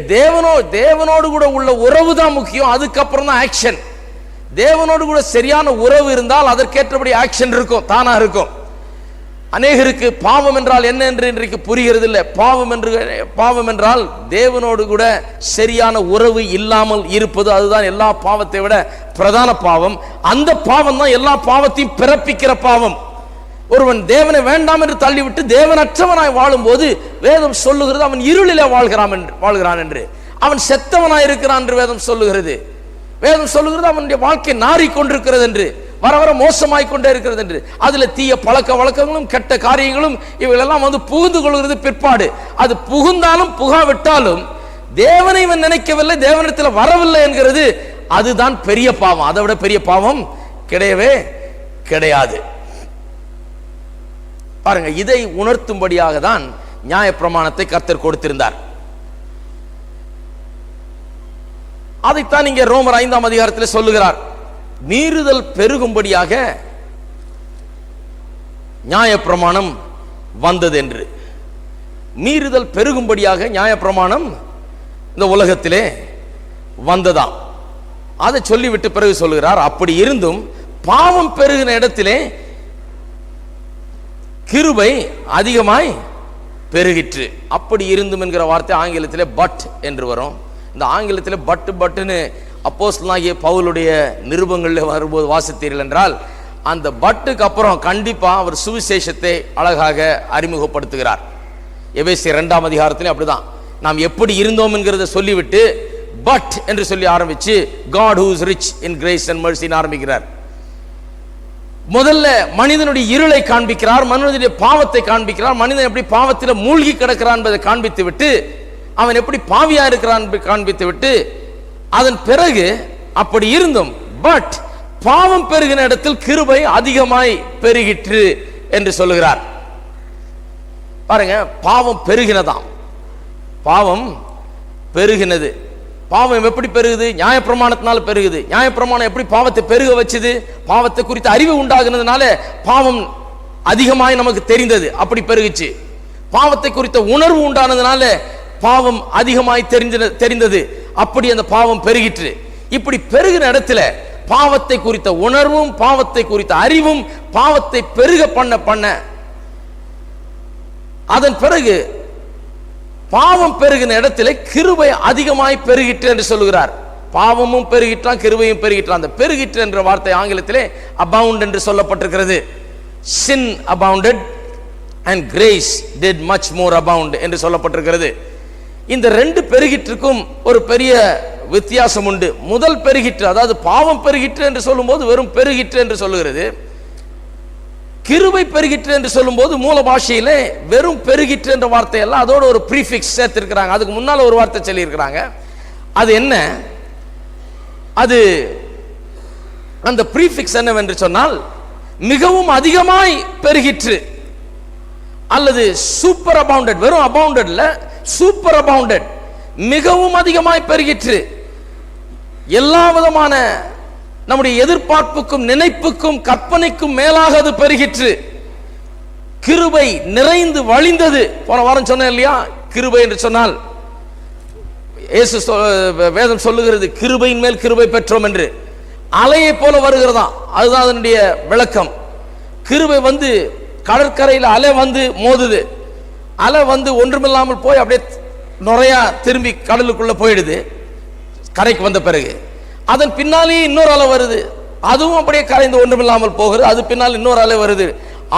தேவனோடு கூட உள்ள உறவு தான் முக்கியம், அதுக்கப்புறம் தான் ஆக்ஷன். தேவனோடு கூட சரியான உறவு இருந்தால் அதற்கேற்றபடி ஆக்ஷன் இருக்கும், தானா இருக்கும். அநேகருக்கு பாவம் என்றால் என்ன என்று இன்றைக்கு புரிகிறது இல்லை. பாவம் என்றால் தேவனோடு கூட சரியான உறவு இல்லாமல் இருப்பது, அதுதான் எல்லா பாவத்தை விட பிரதான பாவம். அந்த பாவம் தான் எல்லா பாவத்தையும் பிறப்பிக்கிற பாவம். ஒருவன் தேவனை வேண்டாம் என்று தள்ளிவிட்டு தேவனற்றவனாய் வாழும் போது வேதம் சொல்லுகிறது அவன் இருளிலே வாழ்கிறான் என்று, அவன் செத்தவனாய் இருக்கிறான் என்று வேதம் சொல்லுகிறது. வேதம் சொல்லுகிறது அவனுடைய வாழ்க்கை நாறிக்கொண்டிருக்கிறது என்று, வர வர மோசமாய் கொண்டே இருக்கிறது என்று. அதுல தீய பழக்க வழக்கங்களும் கெட்ட காரியங்களும் இவைகளெல்லாம் வந்து புகுந்து கொள்கிறது. பிற்பாடு அது புகுந்தாலும் புகாவிட்டாலும் தேவனை இவன் நினைக்கவில்லை, தேவனிடத்தில் வரவில்லை என்கிறது, அதுதான் பெரிய பாவம். அதை விட பெரிய பாவம் கிடையவே கிடையாது. பாருங்க, இதை உணர்த்தும்படியாக தான் நியாயப்பிரமாணத்தை கர்த்தர் கொடுத்திருந்தார். அதைத்தான் இங்கே ரோமர் 5ஆம் அதிகாரத்தில் சொல்லுகிறார். மீறுதல் பெருகும்படியாக நியாயப்பிரமாணம் வந்தது என்று. மீறுதல் பெருகும்படியாக நியாயப்பிரமாணம் இந்த உலகத்திலே வந்ததாம். அதை சொல்லிவிட்டு பிறகு சொல்லுகிறார், அப்படி இருந்தும் பாவம் பெருகின இடத்திலே கிருபை அதிகமாய் பெருகிற்று. அப்படி இருந்தும் என்கிற வார்த்தை ஆங்கிலத்திலே பட் என்று வரும். இந்த ஆங்கிலத்தில் பட்டுன்னு அப்போஸ்தலனாகிய பவுலுடைய நிருபங்களில் வரும்போது வாசித்தீர்கள் என்றால், அந்த பட்டுக்கு அப்புறம் கண்டிப்பா அவர் சுவிசேஷத்தை அழகாக அறிமுகப்படுத்துகிறார். எபேசியர் 2ஆம் அதிகாரத்திலே அப்படிதான். நாம் எப்படி இருந்தோம் என்கிறத சொல்லிவிட்டு பட் என்று சொல்லி ஆரம்பிச்சு God who is rich in grace and mercy ஆரம்பிக்கிறார். முதல்ல மனிதனுடைய இருளை காண்பிக்கிறார், மனிதனுடைய பாவத்தை காண்பிக்கிறார், மனிதன் எப்படி பாவத்தில் மூழ்கி கிடக்கிறான் என்பதை காண்பித்து விட்டு, அவன் எப்படி பாவியா இருக்கிறான் காண்பித்து விட்டு, அதன் பிறகு அப்படி இருந்தும் பட் பாவம் பெருகின இடத்தில் கிருபை அதிகமாய் பெருகிற்று என்று சொல்லுகிறார். பாருங்க, பாவம் பெருகினதாம், பாவம் பெருகினது. பாவம் எப்படி பெருகுது? நியாயப்பிரமாணத்தினால பெருகுது. நியாயப்பிரமாணம் எப்படி பாவத்தை பெருக வச்சது? பாவத்தை குறித்த அறிவு உண்டாகுனதுனால பாவம் அதிகமாய் நமக்கு தெரிந்தது, அப்படி பெருகுச்சு. பாவத்தை குறித்த உணர்வு உண்டானதுனால பாவம் அதிகமாய் தெரிந்தது, அப்படி அந்த பாவம் பெருகிற்று. இப்படி பெருகின இடத்துல பாவத்தை குறித்த உணர்வும் பாவத்தை குறித்த அறிவும் பாவத்தை பெருக பண்ண அதன் பிறகு பாவம் பெருகின இடத்துல கிருபை அதிகமாய் பெருகிற்று என்று சொல்லுகிறார். பாவமும் பெருகிற்றான், கிருபையும் பெருகிற்றான். அந்த பெருகிற்று என்ற வார்த்தை ஆங்கிலத்திலே abound என்று சொல்லப்பட்டிருக்கிறது. sin abounded and grace did much more abound என்று சொல்லப்பட்டிருக்கிறது. இந்த ரெண்டு பெருகிற்றுக்கும் ஒரு பெரிய வித்தியாசம் உண்டு. முதல் பெருகிற்று, அதாவது பாவம் பெருகிற்று என்று சொல்லும்போது வெறும் பெருகிற்று என்று சொல்லுகிறது. கிருபை பெருகிற்று என்று சொல்லும்போது மூல பாஷையிலே வெறும் பெருகிற்று என்ற வார்த்தை எல்லாம் அதோட ஒரு ப்ரீஃபிக்ஸ் சேர்த்திருக்கிறாங்க. அதுக்கு முன்னால ஒரு வார்த்தை சொல்லி இருக்கிறாங்க. அது என்ன? அது அந்த ப்ரீஃபிக்ஸ் என்னவென்று சொன்னால் மிகவும் அதிகமாய் பெருகிற்று அல்லது சூப்பர் அபவுண்டட். வெறும் அபவுண்டட்ல சூப்பர் அபவுண்டட், மிகவும் அதிகமாய் பெருகிற்று. எல்லா விதமான நம்முடைய எதிர்பார்ப்புக்கும் நினைப்புக்கும் கற்பனைக்கும் மேலாக அது பெருகிற்று. கிருபை நிறைந்து வழிந்தது. போன வாரம் சொன்னேன் இல்லையா, கிருபை என்று சொன்னால் இயேசு வேதம் சொல்லுகிறது கிருபையின் மேல் கிருபை பெற்றோம் என்று. அலையை போல வருகிறதா, அதுதான் அதனுடைய விளக்கம். கிருபை வந்து கடற்கரையில் அலை வந்து மோதுது, அலை வந்து ஒன்றுமில்லாமல் போய் அப்படியே நுரையா திரும்பி கடலுக்குள்ள போயிடுது. கரைக்கு வந்த பிறகு அதன் பின்னாலேயே இன்னொரு அலை வருது, அதுவும் அப்படியே கரைந்து ஒன்றுமில்லாமல் போகிறது. அது பின்னால் இன்னொரு அலை வருது.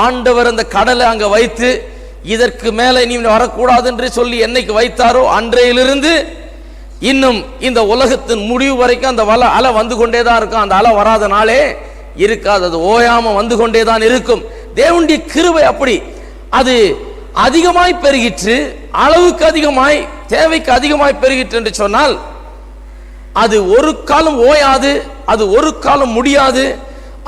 ஆண்டவர் அந்த கடலை அங்க வைத்து இதற்கு மேலே நீ வரக்கூடாது என்று சொல்லி என்னைக்கு வைத்தாரோ அன்றையிலிருந்து இன்னும் இந்த உலகத்தின் முடிவு வரைக்கும் அந்த அலை வந்து கொண்டேதான் இருக்கும். அந்த அலை வராத நாளே இருக்காது, அது ஓயாம வந்து கொண்டேதான் இருக்கும். தேவனுடைய கிருபை அப்படி அது அதிகமாய் பெருகிற்று, அளவுக்கு அதிகமாய், தேவைக்கு அதிகமாய் பெருகிற்று என்று சொன்னால் அது ஒரு காலம் ஓயாது, அது ஒரு காலம் முடியாது,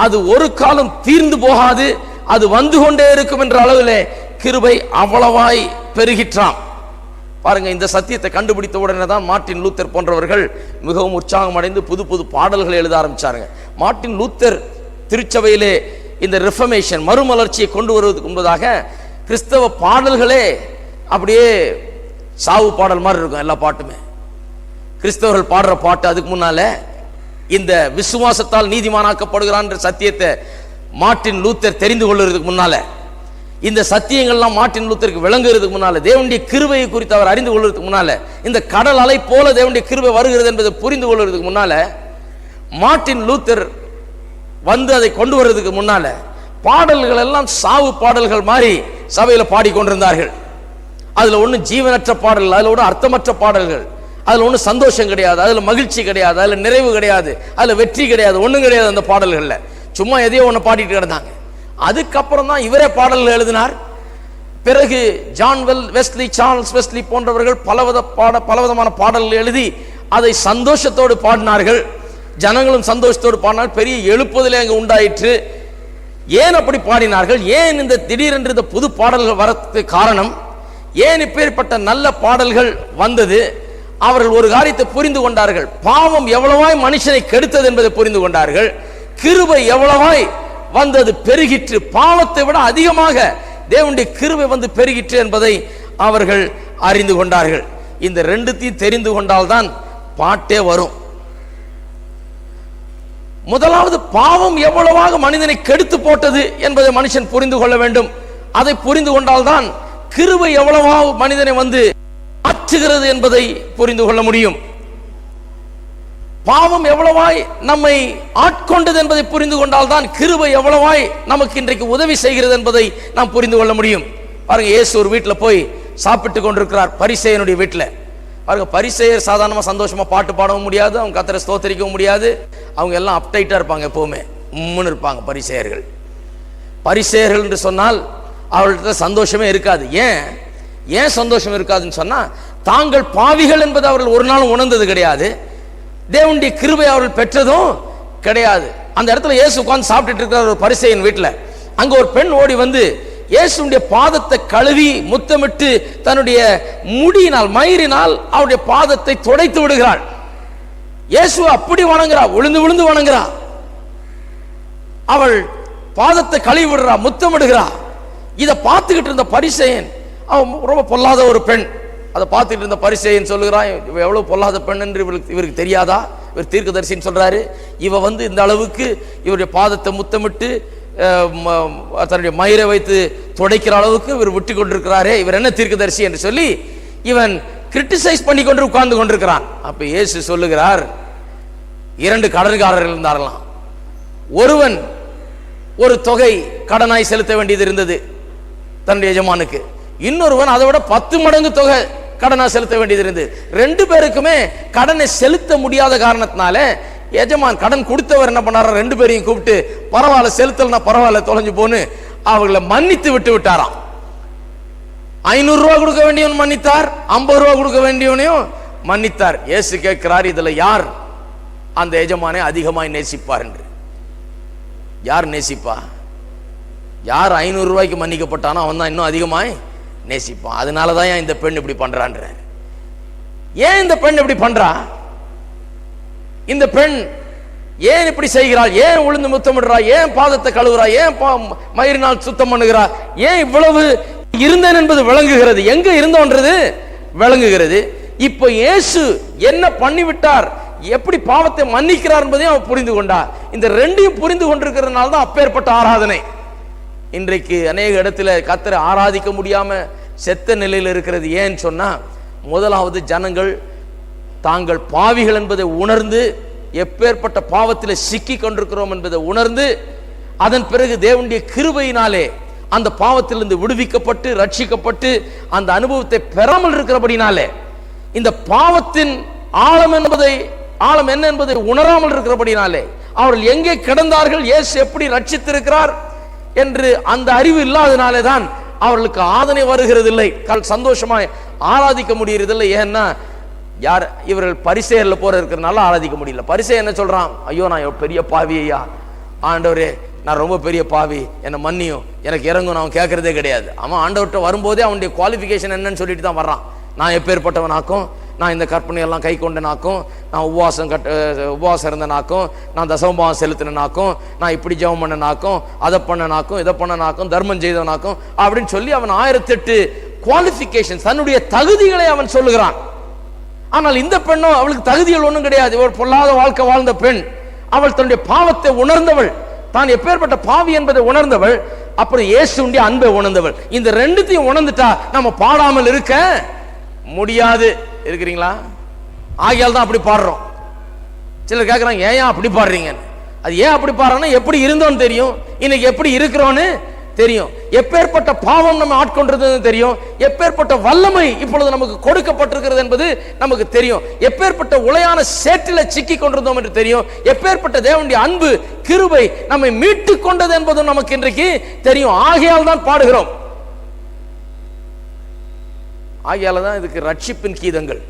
அது ஒரு காலம் தீர்ந்து போகாது, அது வந்து கொண்டே இருக்கும் என்ற அளவிலே கிருபை அவ்வளவாய் பெருகிற்றாம். பாருங்க, இந்த சத்தியத்தை கண்டுபிடித்த உடனே தான் மார்ட்டின் லூத்தர் போன்றவர்கள் மிகவும் உற்சாகம் அடைந்து புது புது பாடல்களை எழுத ஆரம்பிச்சாங்க. மார்ட்டின் லூத்தர் திருச்சபையிலே இந்த ரிஃபர்மேஷன் மறுமலர்ச்சியை கொண்டு வருவதற்கு முன்பதாக கிறிஸ்தவ பாடல்களே அப்படியே சாவு பாடல் மாதிரி இருக்கும். எல்லா பாட்டுமே கிறிஸ்தவர்கள் பாடுற பாட்டு. அதுக்கு முன்னால இந்த விசுவாசத்தால் நீதிமானாக்கப்படுகிறான் என்ற சத்தியத்தை மார்ட்டின் லூத்தர் தெரிந்து கொள்வதற்கு முன்னால, இந்த சத்தியங்கள்லாம் மார்ட்டின் லூத்தருக்கு விளங்குறதுக்கு முன்னால, தேவனுடைய கிருபையை குறித்து அவர் அறிந்து கொள்வதற்கு முன்னால, இந்த கடல் அலை போல தேவனுடைய கிருபை வருகிறது என்பதை புரிந்து கொள்வதற்கு முன்னால, மார்ட்டின் லூத்தர் வந்து அதை கொண்டு வருவதற்கு முன்னால பாடல்கள் எல்லாம் சாவு பாடல்கள் மாதிரி சபையில பாடிக்கொண்டிருந்தார்கள். அதுல ஒண்ணு ஜீவனற்ற பாடல்கள், அதுல ஒண்ணு அர்த்தமற்ற பாடல்கள், அதுல ஒண்ணு சந்தோஷம் கிடையாது, அதுல மகிழ்ச்சி கிடையாது, அதுல நிறைவு கிடையாது, அதுல வெற்றி கிடையாது, ஒண்ணும் கிடையாது. அந்த பாடல்கள்ல சும்மா எதையோ ஒண்ணு பாடிட்டு கிடந்தாங்க. அதுக்கப்புறம் தான் இவரே பாடல்கள் எழுதினார். பிறகு ஜான் வெஸ்லி, சார்ல்ஸ் வெஸ்லி போன்றவர்கள் பலவிதமான பாடல்கள் எழுதி அதை சந்தோஷத்தோடு பாடினார்கள். ஜனங்களும் சந்தோஷத்தோடு பாடினார்கள். பெரிய எழுப்புதலே அங்கு உண்டாயிற்று. ஏன் அப்படி பாடினார்கள்? ஏன் இந்த திடீரென்று இந்த புது பாடல்கள் வரதுக்கு காரணம்? ஏன் இப்பேற்பட்ட நல்ல பாடல்கள் வந்தது? அவர்கள் ஒரு காரியத்தை புரிந்து கொண்டார்கள். பாவம் எவ்வளவாய் மனுஷனை கெடுத்தது என்பதை புரிந்து கொண்டார்கள். கிருபை எவ்வளவாய் வந்தது பெருகிற்று, பாவத்தை விட அதிகமாக தேவனுடைய கிருபை வந்து பெருகிற்று என்பதை அவர்கள் அறிந்து கொண்டார்கள். இந்த ரெண்டுத்தையும் தெரிந்து கொண்டால்தான் பாட்டே வரும். முதலாவது பாவம் எவ்வளவாக மனிதனை கெடுத்து போட்டது என்பதை மனுஷன் புரிந்து கொள்ள வேண்டும். அதை புரிந்து கொண்டால்தான் கிருபை எவ்வளவாக மனிதனை வந்து மாற்றுகிறது என்பதை புரிந்து கொள்ள முடியும். பாவம் எவ்வளவாய் நம்மை ஆட்கொண்டது என்பதை புரிந்து கொண்டால்தான் கிருபை எவ்வளவாய் நமக்கு இன்றைக்கு உதவி செய்கிறது என்பதை நாம் புரிந்து கொள்ள முடியும். பாருங்க, இயேசு ஒரு வீட்டில் போய் சாப்பிட்டு கொண்டிருக்கிறார், பரிசேயனுடைய வீட்டில். பாருங்க, பரிசேயர் சாதாரணமாக சந்தோஷமா பாட்டு பாடவும் முடியாது, அவங்க கர்த்தரை ஸ்தோத்திரிக்கவும் முடியாது. அவங்க எல்லாம் அப்டைட்டா இருப்பாங்க, எப்பவுமே உம்முன்னு இருப்பாங்க பரிசேயர்கள். பரிசேயர்கள் என்று சொன்னால் அவர்கள்ட்ட சந்தோஷமே இருக்காது. ஏன் சந்தோஷம் இருக்காதுன்னு சொன்னா, தாங்கள் பாவிகள் என்பது அவர்கள் ஒரு நாளும் உணர்ந்தது கிடையாது. தேவனுடைய கிருபை அவர்கள் பெற்றதும் கிடையாது. அந்த இடத்துல இயேசு உட்கார்ந்து சாப்பிட்டுட்டு இருக்கிற ஒரு பரிசேயன் வீட்டுல அங்க ஒரு பெண் ஓடி வந்து இயேசுடைய பாதத்தை கழுவி முத்தமிட்டு தன்னுடைய முடியினால் மயிரினால் அவருடைய பாதத்தை துடைத்து விடுகிறாள். இயேசு அப்படி வணங்குறா, விழுந்து விழுந்து வணங்குறா. அவள் பாதத்தை கழுவி விடுறா, முத்தமிடுகிறா. இதை பார்த்துக்கிட்டு இருந்த பரிசேயன், அவன் ரொம்ப பொல்லாத ஒரு பெண், அதை பார்த்துட்டு இருந்த பரிசேயன் சொல்லுகிறான், எவ்வளவு பொல்லாத பெண் என்று இவருக்கு தெரியாதா? இவர் தீர்க்கதரிசின்னு சொல்றாரு. இவ வந்து இந்த அளவுக்கு இவருடைய பாதத்தை முத்தமிட்டு தன்னுடைய மயிரை வைத்து துடைக்கிற அளவுக்கு இவர் விட்டு கொண்டிருக்கிறாரே, இவர் என்ன தீர்க்கதரிசி என்று சொல்லி இவன் கிரிட்டிசைஸ் பண்ணி கொண்டு உட்கார்ந்து கொண்டிருக்கிறான். அப்ப இயேசு சொல்லுகிறார், இரண்டு கடன்காரர்கள் இருந்தார்களாம். ஒருவன் ஒரு தொகை கடனாய் செலுத்த வேண்டியது இருந்தது தன்னுடைய எஜமானுக்கு. இன்னொருவன் அதை விட 10 மடங்கு தொகை கடனா செலுத்த வேண்டியது இருந்தது. ரெண்டு பேருக்குமே கடனை செலுத்த முடியாத காரணத்தினால எஜமான் கடன் கொடுத்தவர் என்ன பண்ணாரா, ரெண்டு பேரையும் கூப்பிட்டு பரவாயில்ல செலுத்தலனா பரவாயில்ல தொலைஞ்சு போன்னு அவர்களை மன்னித்து விட்டு விட்டாராம். 500 ரூபா கொடுக்க வேண்டியவன் மன்னித்தார், 50 ரூபா கொடுக்க வேண்டியவனையும் மன்னித்தார். இயேசு கேட்கிறார், இதுல யார் அந்த எஜமானை அதிகமாய் நேசிப்பார் என்று. யார் நேசிப்பா? யார் 500 ரூபாய்க்கு மன்னிக்கப்பட்டானோ அவன் தான் இன்னும் அதிகமாய் நேசிப்பான். அதனாலதான் ஏன் இந்த பெண் இப்படி பண்றான்ற. ஏன் இந்த பெண் இப்படி பண்றா? இந்த பெண் ஏன் இப்படி செய்கிறாள்? ஏன் உளுந்து முத்தமிடுறா? ஏன் பாதத்தை கழுவுறா? ஏன் மயிரினால் சுத்தம் பண்ணுகிறா? ஏன் இவ்வளவு இருந்தேன் என்பது விளங்குகிறது. எங்க இருந்தோன்றது விளங்குகிறது. இப்போ இயேசு என்ன பண்ணிவிட்டார், எப்படி பாவத்தை மன்னிக்கிறார் என்பதையும் அவன் புரிந்து கொண்டார். இந்த ரெண்டையும் புரிந்து கொண்டிருக்கிறதுனால தான் அப்பேற்பட்ட ஆராதனை. இன்றைக்கு அநேக இடத்துல கர்த்தரை ஆராதிக்க முடியாம செத்த நிலையில் இருக்கிறது. ஏன்னு சொன்னா, முதலாவது ஜனங்கள் தாங்கள் பாவிகள் என்பதை உணர்ந்து, எப்பேற்பட்ட பாவத்தில் சிக்கி கொண்டிருக்கிறோம் என்பதை உணர்ந்து, அதன் பிறகு தேவனுடைய கிருபையினாலே அந்த பாவத்திலிருந்து விடுவிக்கப்பட்டு ரட்சிக்கப்பட்டு அந்த அனுபவத்தை பெறாமல் இருக்கிறபடினாலே, இந்த பாவத்தின் ஆழம் என்ன என்பதை உணராமல் இருக்கிறபடினாலே, அவர்கள் எங்கே கிடந்தார்கள், இயேசு எப்படி ரட்சித்திருக்கிறார் என்று அந்த அறிவு இல்லாதனாலே தான் அவர்களுக்கு ஆதனை வருகிறதில்லை, சந்தோஷமாய் ஆராதிக்க முடியறதில்லை. ஏன்னா யார் இவர்கள் பரிசேயர்ல போற இருக்கிறனால ஆராதிக்க முடியல. பரிசேயன் என்ன சொல்றான்? ஐயோ, நான் பெரிய பாவி ஐயா, ஆண்டவரே நான் ரொம்ப பெரிய பாவி, என்னை மன்னியும், எனக்கு இறங்கும், நான் கேட்கறதே கிடையாது. அவன் ஆண்டவர்கிட்ட வரும்போதே அவனுடைய குவாலிஃபிகேஷன் என்னன்னு சொல்லிட்டு தான் வர்றான். நான் எப்பேற்பட்டவனாக்கும், நான் இந்த கற்பனையெல்லாம் கை கொண்டனாக்கும், நான் உபவாசம் இருந்தனாக்கும், நான் தசமபாவம் செலுத்தினாக்கும், நான் இப்படி ஜெபம் பண்ணனாக்கும், அதை பண்ணனாக்கும், இதை பண்ணனாக்கும், தர்மம் செய்தவனாக்கும் அப்படின்னு சொல்லி அவன் 1008 குவாலிஃபிகேஷன், தன்னுடைய தகுதிகளை அவன் சொல்லுகிறான். ஆனால் இந்த பெண்ணோ, அவளுக்கு தகுதிகள் ஒன்றும் கிடையாது. ஒரு பொல்லாத வாழ்க்கை வாழ்ந்த பெண். அவள் தன்னுடைய பாவத்தை உணர்ந்தவள், தான் எப்பேற்பட்ட பாவி என்பதை உணர்ந்தவள், அப்புறம் இயேசுடைய அன்பை உணர்ந்தவள். இந்த ரெண்டுத்தையும் உணர்ந்துட்டா நம்ம பாடாமல் இருக்க முடியாது. இருக்கிறீங்களா? ஆகியால் தான் அப்படி பாடுறோம். சிலர் கேட்குறாங்க, ஏன் அப்படி பாடுறீங்க? அது ஏன் அப்படி பாடுறோன்னா, எப்படி இருந்தோன்னு தெரியும், இன்னைக்கு எப்படி இருக்கிறோன்னு தெரியும், எப்பேற்பட்ட பாவம் நம்ம ஆட்கொண்டது தெரியும், எப்பேற்பட்ட வல்லமை இப்பொழுது நமக்கு கொடுக்கப்பட்டிருக்கிறது என்பது நமக்கு தெரியும், எப்பேற்பட்ட உளையான சேற்றில சிக்கி கொண்டிருந்தோம் என்று தெரியும், எப்பேற்பட்ட தேவனுடைய அன்பு கிருபை நம்மை மீட்டு கொண்டது என்பதும் நமக்கு இன்றைக்கு தெரியும். ஆகையால் தான் பாடுகிறோம். ஆகையால தான் இதுக்கு ரட்சிப்பின் கீதங்கள்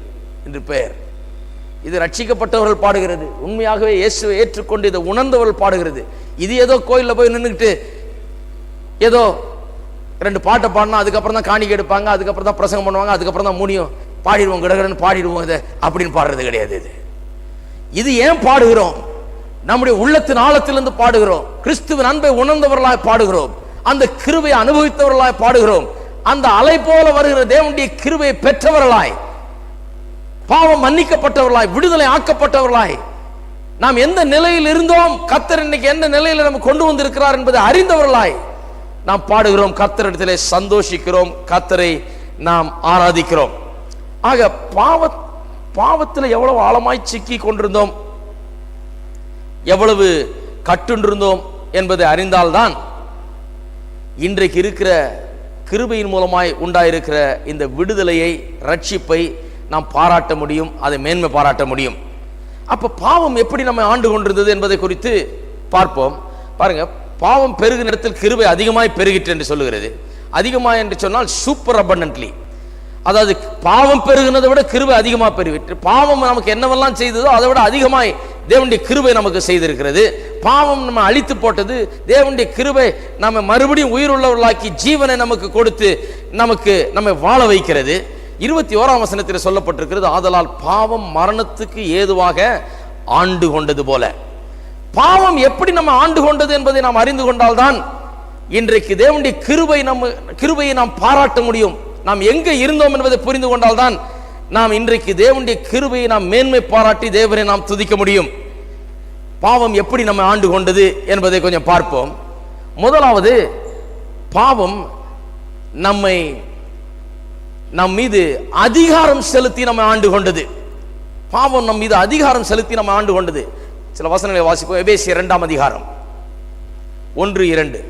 என்று பெயர். இது ரட்சிக்கப்பட்டவர்கள் பாடுகிறது, உண்மையாகவே இயேசுவை ஏற்றுக்கொண்டு இதை உணர்ந்தவர்கள் பாடுகிறது. இது ஏதோ கோயிலில் போய் நின்றுக்கிட்டு ஏதோ 2 பாட்டை பாடினா அதுக்கப்புறம் தான் காணிக்கை எடுப்பாங்க, அதுக்கப்புறம் தான் பிரசங்கம் பண்ணுவாங்க, அதுக்கப்புறம் தான் முடியும், பாடிடுவோம், கடகடன்னு பாடிடுவோம் இதை அப்படின்னு பாடுறது கிடையாது. இது ஏன் பாடுகிறோம்? நம்முடைய உள்ளத்தின் ஆழத்திலிருந்து பாடுகிறோம். கிறிஸ்துவின் அன்பை உணர்ந்தவர்களாய் பாடுகிறோம், அந்த கிருபையை அனுபவித்தவர்களாய் பாடுகிறோம், அந்த அலை போல வருகிற தேவனுடைய கிருபையை பெற்றவர்களாய், பாவம் மன்னிக்கப்பட்டவர்களாய், விடுதலை ஆக்கப்பட்டவர்களாய், நாம் எந்த நிலையில் இருந்தோம், கர்த்தர் இன்னைக்கு எந்த நிலையில் நம்ம கொண்டு வந்திருக்கிறார் என்பதை அறிந்தவர்களாய் நாம் பாடுகிறோம், கர்த்தரிடத்திலே சந்தோஷிக்கிறோம், கர்த்தரை நாம் ஆராதிக்கிறோம். ஆக பாவத்தில் எவ்வளவு ஆழமாய் சிக்கி கொண்டிருந்தோம், எவ்வளவு கட்டுண்டிருந்தோம் என்பதை அறிந்தால்தான் இன்றைக்கு இருக்கிற கிருபையின் மூலமாய் உண்டாயிருக்கிற இந்த விடுதலையை, ரட்சிப்பை நாம் பாராட்ட முடியும், அதை மேன்மை பாராட்ட முடியும். அப்ப பாவம் எப்படி நம்ம ஆண்டு கொண்டிருந்தது என்பதை குறித்து பார்ப்போம். பாருங்க, பாவம் பெருகிற இடத்தில் கிருபை அதிகமாய் பெருகிட்டு என்று சொல்லுகிறது. அதிகமாய் என்று சொன்னால் சூப்பர் அபண்டன்ட்லி, அதாவது பாவம் பெருகினதை விட கிருபை அதிகமாக பெருகிட்டு, பாவம் நமக்கு என்னவெல்லாம் செய்ததோ அதை விட அதிகமாய் தேவனுடைய கிருபை நமக்கு செய்திருக்கிறது. பாவம் நம்ம அழித்து போட்டது, தேவனுடைய கிருபை நம்ம மறுபடியும் உயிருள்ளவர்களாக்கி ஜீவனை நமக்கு கொடுத்து நம்மை வாழ வைக்கிறது. 21ஆம் வசனத்தில் சொல்லப்பட்டிருக்கிறது, ஆதலால் பாவம் மரணத்துக்கு ஏதுவாக ஆண்டு கொண்டது போல. பாவம் எப்படி நம்ம ஆண்டு கொண்டது என்பதை நாம் அறிந்து கொண்டால்தான் இன்றைக்கு தேவனுடைய கிருபையை நாம் பாராட்ட முடியும். நாம் எங்க இருந்தோம் என்பதை புரிந்து கொண்டால்தான் நாம் இன்றைக்கு தேவனுடைய கிருபையை நாம் மேன்மை பாராட்டி தேவனை நாம் துதிக்க முடியும். பாவம் எப்படி நம்ம ஆண்டு கொண்டது என்பதை கொஞ்சம் பார்ப்போம். முதலாவது, பாவம் நம் மீது அதிகாரம் செலுத்தி நம்ம ஆண்டு கொண்டது. பாவம் நம் மீது அதிகாரம் செலுத்தி நம்ம ஆண்டு கொண்டது. சில வசனங்களை வாசிப்போம். எபேசியர் 2ஆம் அதிகாரம் 1-2.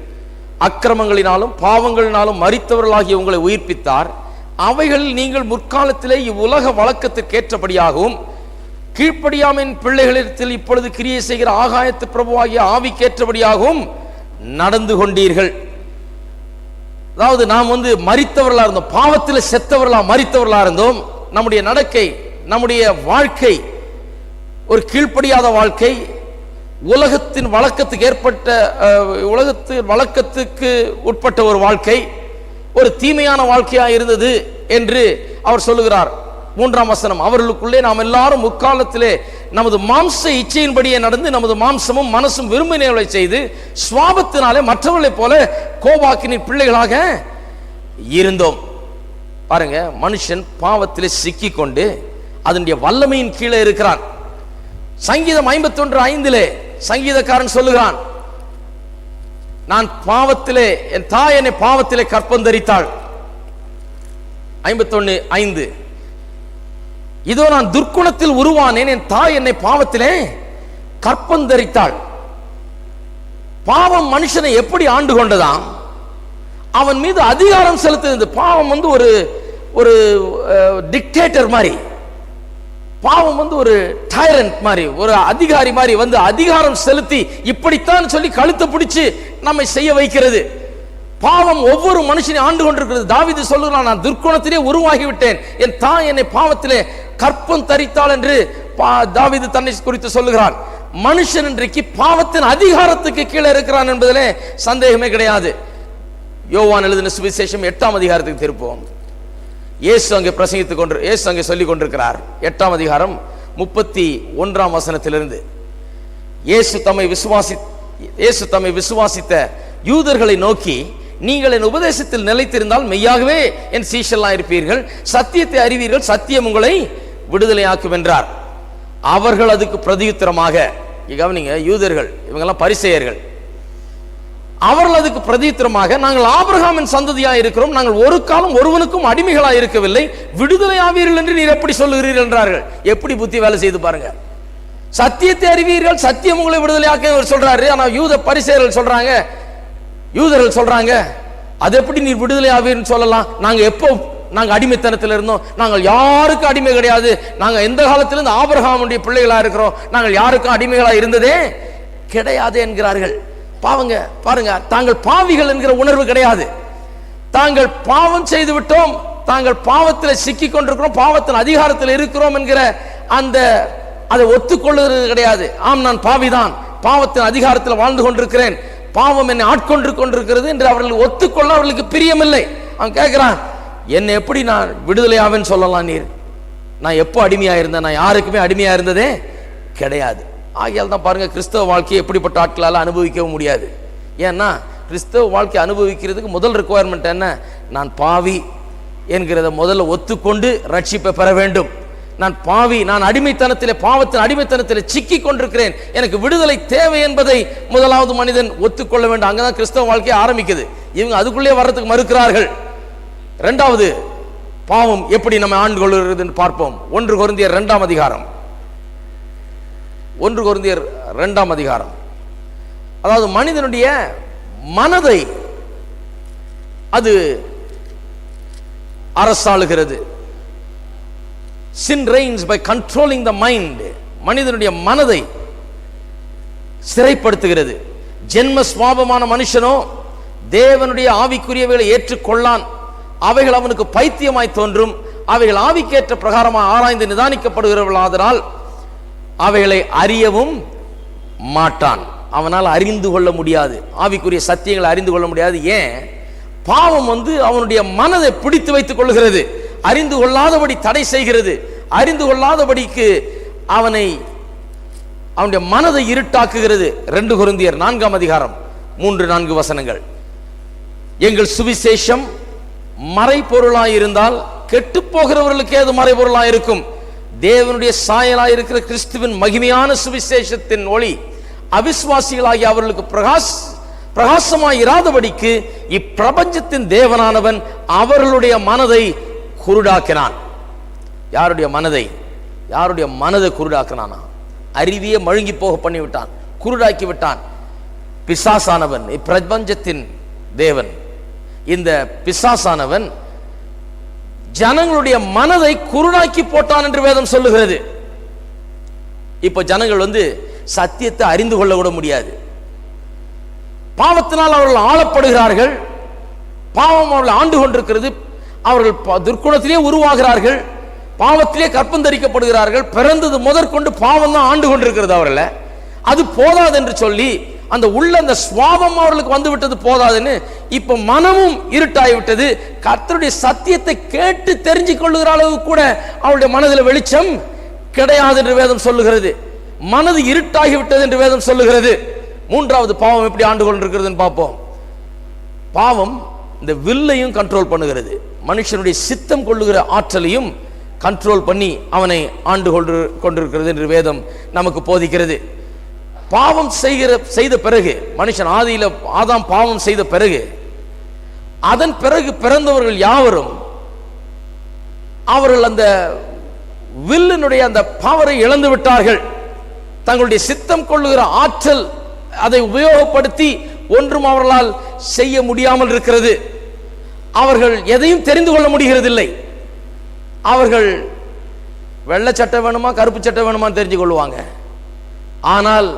அக்கிரமங்களினாலும் பாவங்களினாலும் மரித்தவர்களாகிய உங்களை உயிர்ப்பித்தார், அவைகளில் நீங்கள் முற்காலத்திலே இவ்வுலக வழக்கத்திற்கேற்றபடியாகவும் கீழ்ப்படியாமையின் பிள்ளைகளிடத்தில் இப்பொழுது கிரியை செய்கிற ஆகாயத்து பிரபுவாகிய ஆவிக்கேற்றபடியாகவும் நடந்து கொண்டீர்கள். அதாவது நாம் மரித்தவர்களா இருந்தோம், பாவத்தில் செத்தவர்களா மரித்தவர்களா இருந்தோம். நம்முடைய நடக்கை, நம்முடைய வாழ்க்கை ஒரு கீழ்ப்படியாத வாழ்க்கை, உலகத்தின் வழக்கத்துக்கு உட்பட்ட ஒரு வாழ்க்கை, ஒரு தீமையான வாழ்க்கையா இருந்தது என்று அவர் சொல்லுகிறார். 3ஆம் வசனம், அவர்களுக்குள்ளே நாம் எல்லாரும் முக்காலத்திலே நமது மாம்ச இச்சையின்படியே நடந்து நமது மாம்சமும் மனசும் விரும்பினவளை செய்து சுவாபத்தினாலே மற்றவர்களைப் போல கோபாக்கினின் பிள்ளைகளாக இருந்தோம். பாருங்க, மனுஷன் பாவத்திலே சிக்கி கொண்டு அதனுடைய வல்லமையின் கீழே இருக்கிறான். சங்கீதம் 51:5 சங்கீதக்காரன் சொல்லுகிறான், நான் பாவத்திலே, என் தாய் என்னை பாவத்திலே கற்பந்தரித்தாள். 51:5, இதோ நான் துர்க்குணத்தில் உருவானேன், என் தாய் என்னை பாவத்திலே கற்பந்தரித்தாள். பாவம் மனுஷனை எப்படி ஆண்டு கொண்டதாம்? அவன் மீது அதிகாரம் செலுத்துது. பாவம் ஒரு டிக்டேட்டர் மாதிரி, பாவம் ஒரு டைரண்ட் மாதிரி, ஒரு அதிகாரி மாதிரி அதிகாரம் செலுத்தி இப்படித்தான் சொல்லி கழுத்தை பிடிச்சு நம்மை செய்ய வைக்கிறது. பாவம் ஒவ்வொரு மனுஷனை ஆண்டு கொண்டிருக்கிறது. தாவீது சொல்லுகிறான், நான் துர்க்குணத்திலே உருவாகி விட்டேன், என் தாய் என்னை பாவத்திலே கற்பம் தரித்தாள் என்று தாவீது தன்னை குறித்து சொல்லுகிறான். மனுஷன் இன்றைக்கு பாவத்தின் அதிகாரத்துக்கு கீழே இருக்கிறான் என்பதிலே சந்தேகமே கிடையாது. யோவான் எழுதின சுவிசேஷம் 8ஆம் அதிகாரத்துக்கு திருப்போம். இயேசு அங்கே சொல்லிக் கொண்டிருக்கிறார். 8ஆம் அதிகாரம் 31ஆம் வசனத்திலிருந்து, இயேசு தம்மை விசுவாசித்த யூதர்களை நோக்கி, நீங்கள் என் உபதேசத்தில் நிலைத்திருந்தால் மெய்யாகவே என் சீஷர்களாக இருப்பீர்கள், சத்தியத்தை அறிவீர்கள், சத்தியம் உங்களை விடுதலையாக்கும் என்றார். அவர்கள் அதுக்கு பிரதியுத்தரமாக, கவனிங்க, யூதர்கள் இவங்கெல்லாம் பரிசேயர்கள், அவர்கள் அதுக்கு பிரதியுத்தரமாக, நாங்கள் ஆபிரகாமின் சந்ததியாக இருக்கிறோம், நாங்கள் ஒரு காலம் ஒருவனுக்கும் அடிமைகளாக இருக்கவில்லை, விடுதலை ஆவீர்கள் என்று நீர் எப்படி சொல்லுகிறீர்கள் என்றார்கள். எப்படி புத்தி வேலை செய்து பாருங்க. சத்தியத்தை அறிவீர்கள், சத்தியம் உங்களை விடுதலையாக்க சொல்றாரு. ஆனா பரிசேயர்கள் சொல்றாங்க, அது எப்படி நீர் விடுதலை ஆவீர்னு சொல்லலாம்? நாங்க அடிமைத்தனத்தில் இருந்தோம், நாங்கள் யாருக்கும் அடிமை கிடையாது, நாங்க எந்த காலத்திலிருந்து ஆபிரகாமுடைய பிள்ளைகளா இருக்கிறோம், நாங்கள் யாருக்கும் அடிமைகளா இருந்ததே கிடையாது என்கிறார்கள். பாருங்க, தாங்கள் பாவிகள் என்கிற உணர்வு கிடையாது. தாங்கள் பாவம் செய்து விட்டோம், தாங்கள் பாவத்தில் சிக்கி கொண்டிருக்கிறோம், பாவத்தின் அதிகாரத்தில் இருக்கிறோம் என்கிற அதை ஒத்துக்கொள்ளுகிறது கிடையாது. ஆம், நான் பாவிதான், பாவத்தின் அதிகாரத்தில் வாழ்ந்து கொண்டிருக்கிறேன், பாவம் என்னை ஆட்கொண்டு கொண்டிருக்கிறது என்று அவர்கள் ஒத்துக்கொள்ள அவர்களுக்கு பிரியமில்லை. அவன் கேட்கிறான், என்னை எப்படி நான் விடுதலையாவேன்னு சொல்லலாம்? நீர், நான் எப்போ அடிமையா இருந்தேன்? நான் யாருக்குமே அடிமையா இருந்ததே கிடையாது. ஆகியால் தான் பாருங்க, கிறிஸ்தவ வாழ்க்கையை எப்படிப்பட்ட ஆட்களால் அனுபவிக்கவும் முடியாது. ஏன்னா கிறிஸ்தவ வாழ்க்கை அனுபவிக்கிறதுக்கு முதல் ரிக்குவயர்மெண்ட் என்ன? நான் பாவி என்கிறத முதல்ல ஒத்துக்கொண்டு ரட்சிப்பை பெற வேண்டும். நான் பாவி, நான் பாவத்தின் அடிமைத்தனத்தில் சிக்கி கொண்டிருக்கிறேன், எனக்கு விடுதலை தேவை என்பதை முதலாவது மனிதன் ஒத்துக்கொள்ள வேண்டும். அங்கதான் கிறிஸ்தவ வாழ்க்கையை ஆரம்பிக்குது. இவங்க அதுக்குள்ளே வர்றதுக்கு மறுக்கிறார்கள். இரண்டாவது, பாவம் எப்படி நம்ம ஆண்டு கொள்கிறது என்று பார்ப்போம். 1 கொரிந்தியர் 2ஆம் அதிகாரம். 1 கொரிந்தியர் 2ஆம் அதிகாரம். அதாவது மனிதனுடைய மனதை அது அரசாளுகிறது. Sin reigns by controlling the mind. மனிதனுடைய மனதை சிறைப்படுத்துகிறது. ஜென்ம சுவாபமான மனுஷனோ தேவனுடைய ஆவிக்குரியவைகளை ஏற்றுக்கொள்ளான், அவைகள் அவனுக்கு பைத்தியமாய் தோன்றும், அவைகள் ஆவிக்கேற்ற பிரகாரமாக ஆராய்ந்து நிதானிக்கப்படுகிறவர்களாதனால் அவைகளை அறியவும் மாட்டான். அவனால் அறிந்து கொள்ள முடியாது, ஆவிக்குரிய சத்தியங்களை அறிந்து கொள்ள முடியாது. ஏன்? பாவம் அவனுடைய மனதை பிடித்து வைத்துக் கொள்கிறது, அறிந்து கொள்ளாதபடி தடை செய்கிறது, அறிந்து கொள்ளாதபடிக்கு அவனுடைய மனதை இருட்டாக்குகிறது. 2 கொரிந்தியர் 4ஆம் அதிகாரம் 3-4 வசனங்கள். எங்கள் சுவிசேஷம் மறைபொருளாயிருந்தால் கெட்டு போகிறவர்களுக்கே அது மறைபொருளாயிருக்கும். தேவனுடைய சாயலாயிருக்கிற கிறிஸ்துவின் மகிமையான சுவிசேஷத்தின் ஒளி அவிசுவாசிகளாகி அவர்களுக்கு பிரகாசமாய் இராதபடிக்கு இப்பிரபஞ்சத்தின் தேவனானவன் அவர்களுடைய மனதை குருடாக்கினான். யாருடைய மனதை குருடாக்கினானா? அறிவியே மழுங்கி போக பண்ணிவிட்டான், குருடாக்கி விட்டான். பிசாசானவன், இப்பிரபஞ்சத்தின் தேவன், இந்த பிசாசானவன் ஜனங்களுடைய மனதை குருடாக்கி போட்டான் என்று வேதம் சொல்லுகிறது. இப்ப ஜனங்கள் சத்தியத்தை அறிந்து கொள்ள கூட முடியாது. பாவத்தினால் அவர்கள் ஆளப்படுகிறார்கள், பாவம் அவர்கள் ஆண்டு கொண்டிருக்கிறது, அவர்கள் துர்க்குணத்திலே உருவாகிறார்கள், பாவத்திலே கற்பம் தரிக்கப்படுகிறார்கள். பிறந்தது முதற்கொண்டு பாவம் தான் ஆண்டு கொண்டிருக்கிறது அவர்களை. அது போதாது என்று சொல்லி அந்த உள்ள அந்த சுவாபம் அவர்களுக்கு வந்து விட்டது போதாதுன்னு இப்ப மனமும் இருட்டாகிவிட்டது. கர்த்தருடைய சத்தியத்தை கேட்டு தெரிஞ்சு கொள்ளுகிற அளவு கூட அவருடைய மனதில் வெளிச்சம் கிடையாது என்று வேதம் சொல்லுகிறது. மனது இருட்டாகிவிட்டது என்று வேதம் சொல்லுகிறது. மூன்றாவது பாவம் எப்படி ஆண்டு கொண்டிருக்கிறதுன்னு பார்ப்போம். பாவம் இந்த வில்லையும் கண்ட்ரோல் பண்ணுகிறது. மனுஷனுடைய சித்தம் கொள்ளுகிற ஆற்றலையும் கண்ட்ரோல் பண்ணி அவனை ஆண்டு கொண்டிருக்கிறது என்று வேதம் நமக்கு போதிக்கிறது. பாவம் செய்த பிறகு, மனுஷன் ஆதாம் பாவம் செய்த பிறகு, அதன் பிறகு பிறந்தவர்கள் யாவரும் அவர்கள் அந்த வில்லினுடைய அந்த பவரை இழந்து விட்டார்கள். தங்களுடைய சித்தம் கொள்ளுகிற ஆற்றல் அதை உபயோகப்படுத்தி ஒன்றும் அவர்களால் செய்ய முடியாமல் இருக்கிறது. அவர்கள் எதையும் தெரிந்து கொள்ள முடிகிறதில்லை. அவர்கள் வெள்ளை சட்டை வேணுமா கருப்பு சட்டை வேணுமான்னு தெரிஞ்சு கொள்வாங்க. ஆனால்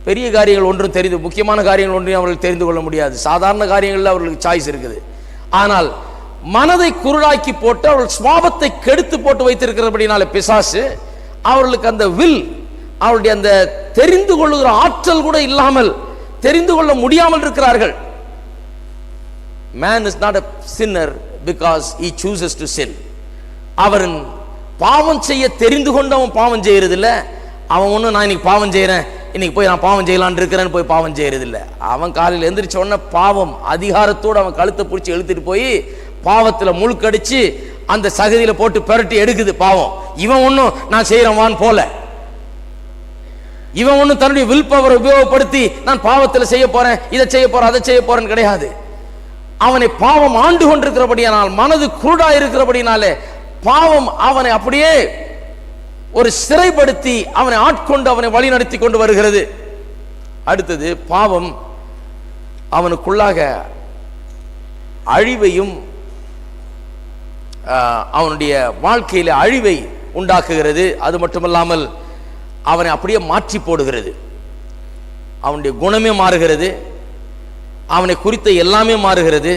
பெரிய காரியங்கள் ஒன்றும் தெரிந்து, முக்கியமான காரியங்கள் ஒன்றையும் அவர்கள் தெரிந்து கொள்ள முடியாது. சாதாரண காரியங்களில் அவர்களுக்கு சாய்ஸ் இருக்குது. ஆனால் மனதை குருடாக்கி போட்டு அவர்கள் சுவாபத்தை கெடுத்து போட்டு வைத்திருக்கிறபடினால பிசாசு அவர்களுக்கு அந்த வில், அவருடைய அந்த தெரிந்து கொள்ளுகிற ஆற்றல் கூட இல்லாமல், தெரிந்து கொள்ள முடியாமல் இருக்கிறார்கள். Man is not a sinner because he chooses to sin. அவன் பாவம் செய்ய தெரிந்து கொண்டு அவன் பாவம் செய்யறதில்ல. அவன் ஒன்றும் நான் இன்னைக்கு பாவம் செய்கிறேன், இன்னைக்கு போய் நான் பாவம் செய்யலான் இருக்கிறேன்னு போய் பாவம் செய்யறதில்ல. அவன் காலையில் எந்திரிச்ச உடனே பாவம் அதிகாரத்தோடு அவன் கழுத்தை பிடிச்சி இழுத்துட்டு போய் பாவத்தில் முழுக்கடிச்சு அந்த சகதியில் போட்டு பெரட்டி எடுக்குது பாவம். இவன் ஒன்றும் நான் செய்கிறவான் போல, இவன் ஒன்றும் தன்னுடைய வில் பவரை உபயோகப்படுத்தி நான் பாவத்தில் செய்ய போறேன், இதை செய்ய போறேன், அதை செய்ய போறேன்னு கிடையாது. அவனை பாவம் ஆண்டு கொண்டிருக்கிறபடியானால், மனது குருடா இருக்கிறபடினாலே பாவம் அவனை அப்படியே ஒரு சிறைப்படுத்தி அவனை ஆட்கொண்டு அவனை வழி நடத்தி கொண்டு வருகிறது. அடுத்தது பாவம் அவனுக்குள்ளாக அழிவையும் அவனுடைய வாழ்க்கையில அழிவை உண்டாக்குகிறது. அது மட்டுமல்லாமல் அவனை அப்படியே மாற்றி போடுகிறது. அவனுடைய குணமே மாறுகிறது, அவனை குறித்த எல்லாமே மாறுகிறது.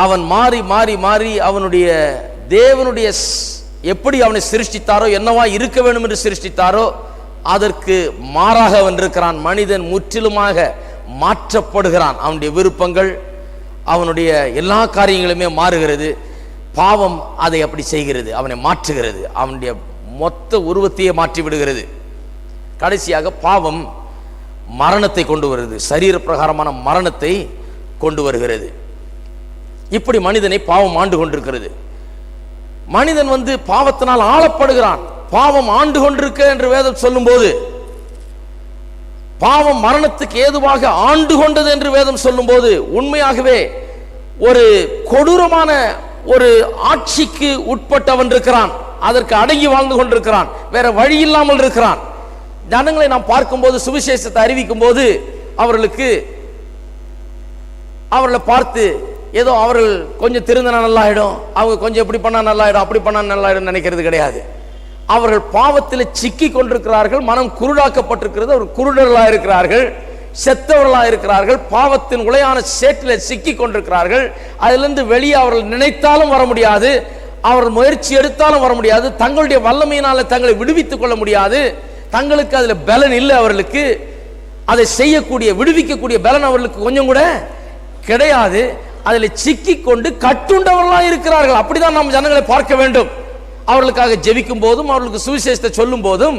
அவன் மாறி மாறி மாறி அவனுடைய தேவனுடைய எப்படி அவனை சிருஷ்டித்தாரோ, என்னவா இருக்க வேண்டும் என்று சிருஷ்டித்தாரோ அதற்கு மாறாக அவன் இருக்கிறான். மனிதன் முற்றிலுமாக மாற்றப்படுகிறான். அவனுடைய விருப்பங்கள், அவனுடைய எல்லா காரியங்களுமே மாறுகிறது. பாவம் அதை அப்படி செய்கிறது, அவனை மாற்றுகிறது, அவனுடைய மொத்த உருவத்தையே மாற்றி விடுகிறது. கடைசியாக பாவம் மரணத்தை கொண்டு வருகிறது, சரீர பிரகாரமான மரணத்தை கொண்டு வருகிறது. இப்படி மனிதனை பாவம் ஆண்டு கொண்டிருக்கிறது. மனிதன் பாவத்தினால் ஆளப்படுகிறான். பாவம் ஆண்டு கொண்டிருக்க என்று வேதம் சொல்லும் போது, பாவம் மரணத்துக்கு ஏதுவாக ஆண்டு கொண்டது என்று வேதம் சொல்லும் போது, உண்மையாகவே ஒரு கொடூரமான ஒரு ஆட்சிக்கு உட்பட்டவன் இருக்கிறான். அதற்கு அடங்கி வாழ்ந்து கொண்டிருக்கிறான், வேற வழி இல்லாமல் இருக்கிறான். ஜனங்களை நாம் பார்க்கும்போது, சுவிசேஷத்தை அறிவிக்கும் போது அவர்களை பார்த்து ஏதோ அவர்கள் கொஞ்சம் திருந்தினா நல்லாயிடும், அவங்க கொஞ்சம் எப்படி பண்ணா நல்லாயிடும், அப்படி பண்ணா நல்லாயிடும் நினைக்கிறது கிடையாது. அவர்கள் பாவத்தில் சிக்கி கொண்டிருக்கிறார்கள், மனம் குருடாக்கப்பட்டிருக்கிறது, அவர் குருடர்களாக இருக்கிறார்கள், செத்தவர்களாக இருக்கிறார்கள், பாவத்தின் உளையான சேற்றில் சிக்கி கொண்டிருக்கிறார்கள். அதிலிருந்து வெளியே அவர்கள் நினைத்தாலும் வர முடியாது, அவர்கள் முயற்சி எடுத்தாலும் வர முடியாது, தங்களுடைய வல்லமையினால தங்களை விடுவித்துக் கொள்ள முடியாது, தங்களுக்கு அதில் பலன் இல்லை. அவர்களுக்கு அதை செய்யக்கூடிய விடுவிக்கக்கூடிய பலன் அவர்களுக்கு கொஞ்சம் கூட கிடையாது. அதில் சிக்கி கொண்டு கட்டுண்டவர்களாக இருக்கிறார்கள். அப்படிதான் நாம் ஜனங்களை பார்க்க வேண்டும். அவர்களுக்காக ஜெபிக்கும் போதும், அவர்களுக்கு சுவிசேஷத்தை சொல்லும் போதும்,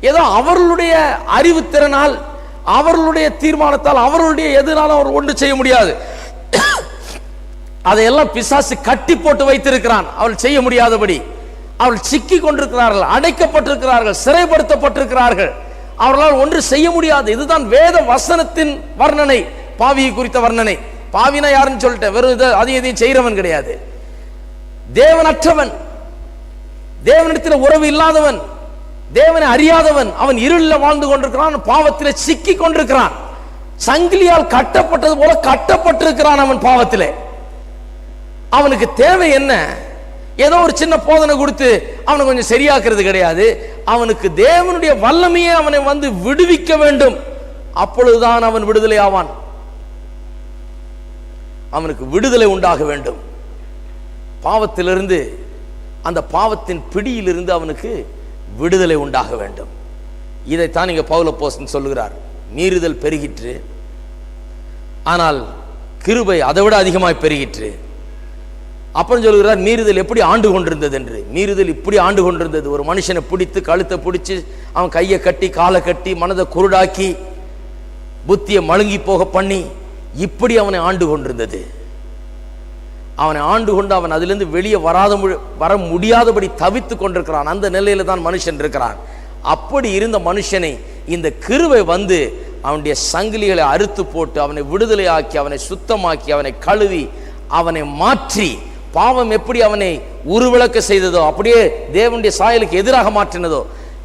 ஏதோ அவர்களுடைய அறிவுத்திறனால், அவர்களுடைய தீர்மானத்தால், அவர்களுடைய எதுனாலும் அவர் ஒன்று செய்ய முடியாது. அதையெல்லாம் பிசாசு கட்டி போட்டு வைத்திருக்கிறான். அவர்கள் செய்ய முடியாதபடி அவர்கள் சிக்கி கொண்டிருக்கிறார்கள், அடைக்கப்பட்டிருக்கிறார்கள், சிறைப்படுத்தப்பட்டிருக்கிறார்கள். அவர்களால் ஒன்று செய்ய முடியாது. இதுதான் வேத வசனத்தின் வர்ணனை, பாவியை குறித்த வர்ணனை. பாவினா யாருன்னு சொல்லிட்டேன், வெறும் அதையும் செய்கிறவன் கிடையாது, தேவனற்றவன், தேவனிடத்தில் உறவு இல்லாதவன், தேவனை அறியாதவன். அவன் இருளில் வாழ்ந்து கொண்டிருக்கிறான், பாவத்தில் சிக்கி கொண்டிருக்கிறான், சங்கிலியால் கட்டப்பட்டது போல கட்டப்பட்டிருக்கிறான் அவன் பாவத்திலே. அவனுக்கு தேவை என்ன? ஏதோ ஒரு சின்ன போதனை கொடுத்து அவனை கொஞ்சம் சரியாக்குறது கிடையாது. அவனுக்கு தேவனுடைய வல்லமையே அவனை விடுவிக்க வேண்டும். அப்பொழுதுதான் அவன் விடுதலை ஆவான். அவனுக்கு விடுதலை உண்டாக வேண்டும். பாவத்திலிருந்து அந்த பாவத்தின் பிடியிலிருந்து அவனுக்கு விடுதலை உண்டாக வேண்டும். இதைத்தான் இங்கே பவுல் அப்போஸ்தலன் சொல்லுகிறார். மீறுதல் பெருகிற்று, ஆனால் கிருபை அதை விட அதிகமாய் பெருகிற்று. அப்புறம் சொல்லுகிறார் மீறுதல் எப்படி ஆண்டு கொண்டிருந்தது என்று. மீறுதல் இப்படி ஆண்டு கொண்டிருந்தது. ஒரு மனுஷனை பிடித்து கழுத்தை பிடிச்சி அவன் கையை கட்டி காலை கட்டி மனதை குருடாக்கி புத்தியை மழுங்கி போக பண்ணி இப்படி அவனை ஆண்டு கொண்டிருந்தது. அவனை ஆண்டு கொண்டு அவன் அதிலிருந்து வெளியே வர முடியாதபடி தவித்து கொண்டிருக்கிறான். அந்த நிலையில தான் மனுஷன் இருக்கிறான். அப்படி இருந்த மனுஷனை இந்த கிருபை வந்து அவனுடைய சங்கிலிகளை அறுத்து போட்டு அவனை விடுதலையாக்கி அவனை சுத்தமாக்கி அவனை கழுவி அவனை மாற்றி, பாவம் எப்படி அவனை உருவிளக்க செய்ததோ அப்படியே தேவனுடைய சாயலுக்கு எதிராக மாற்றினதோ,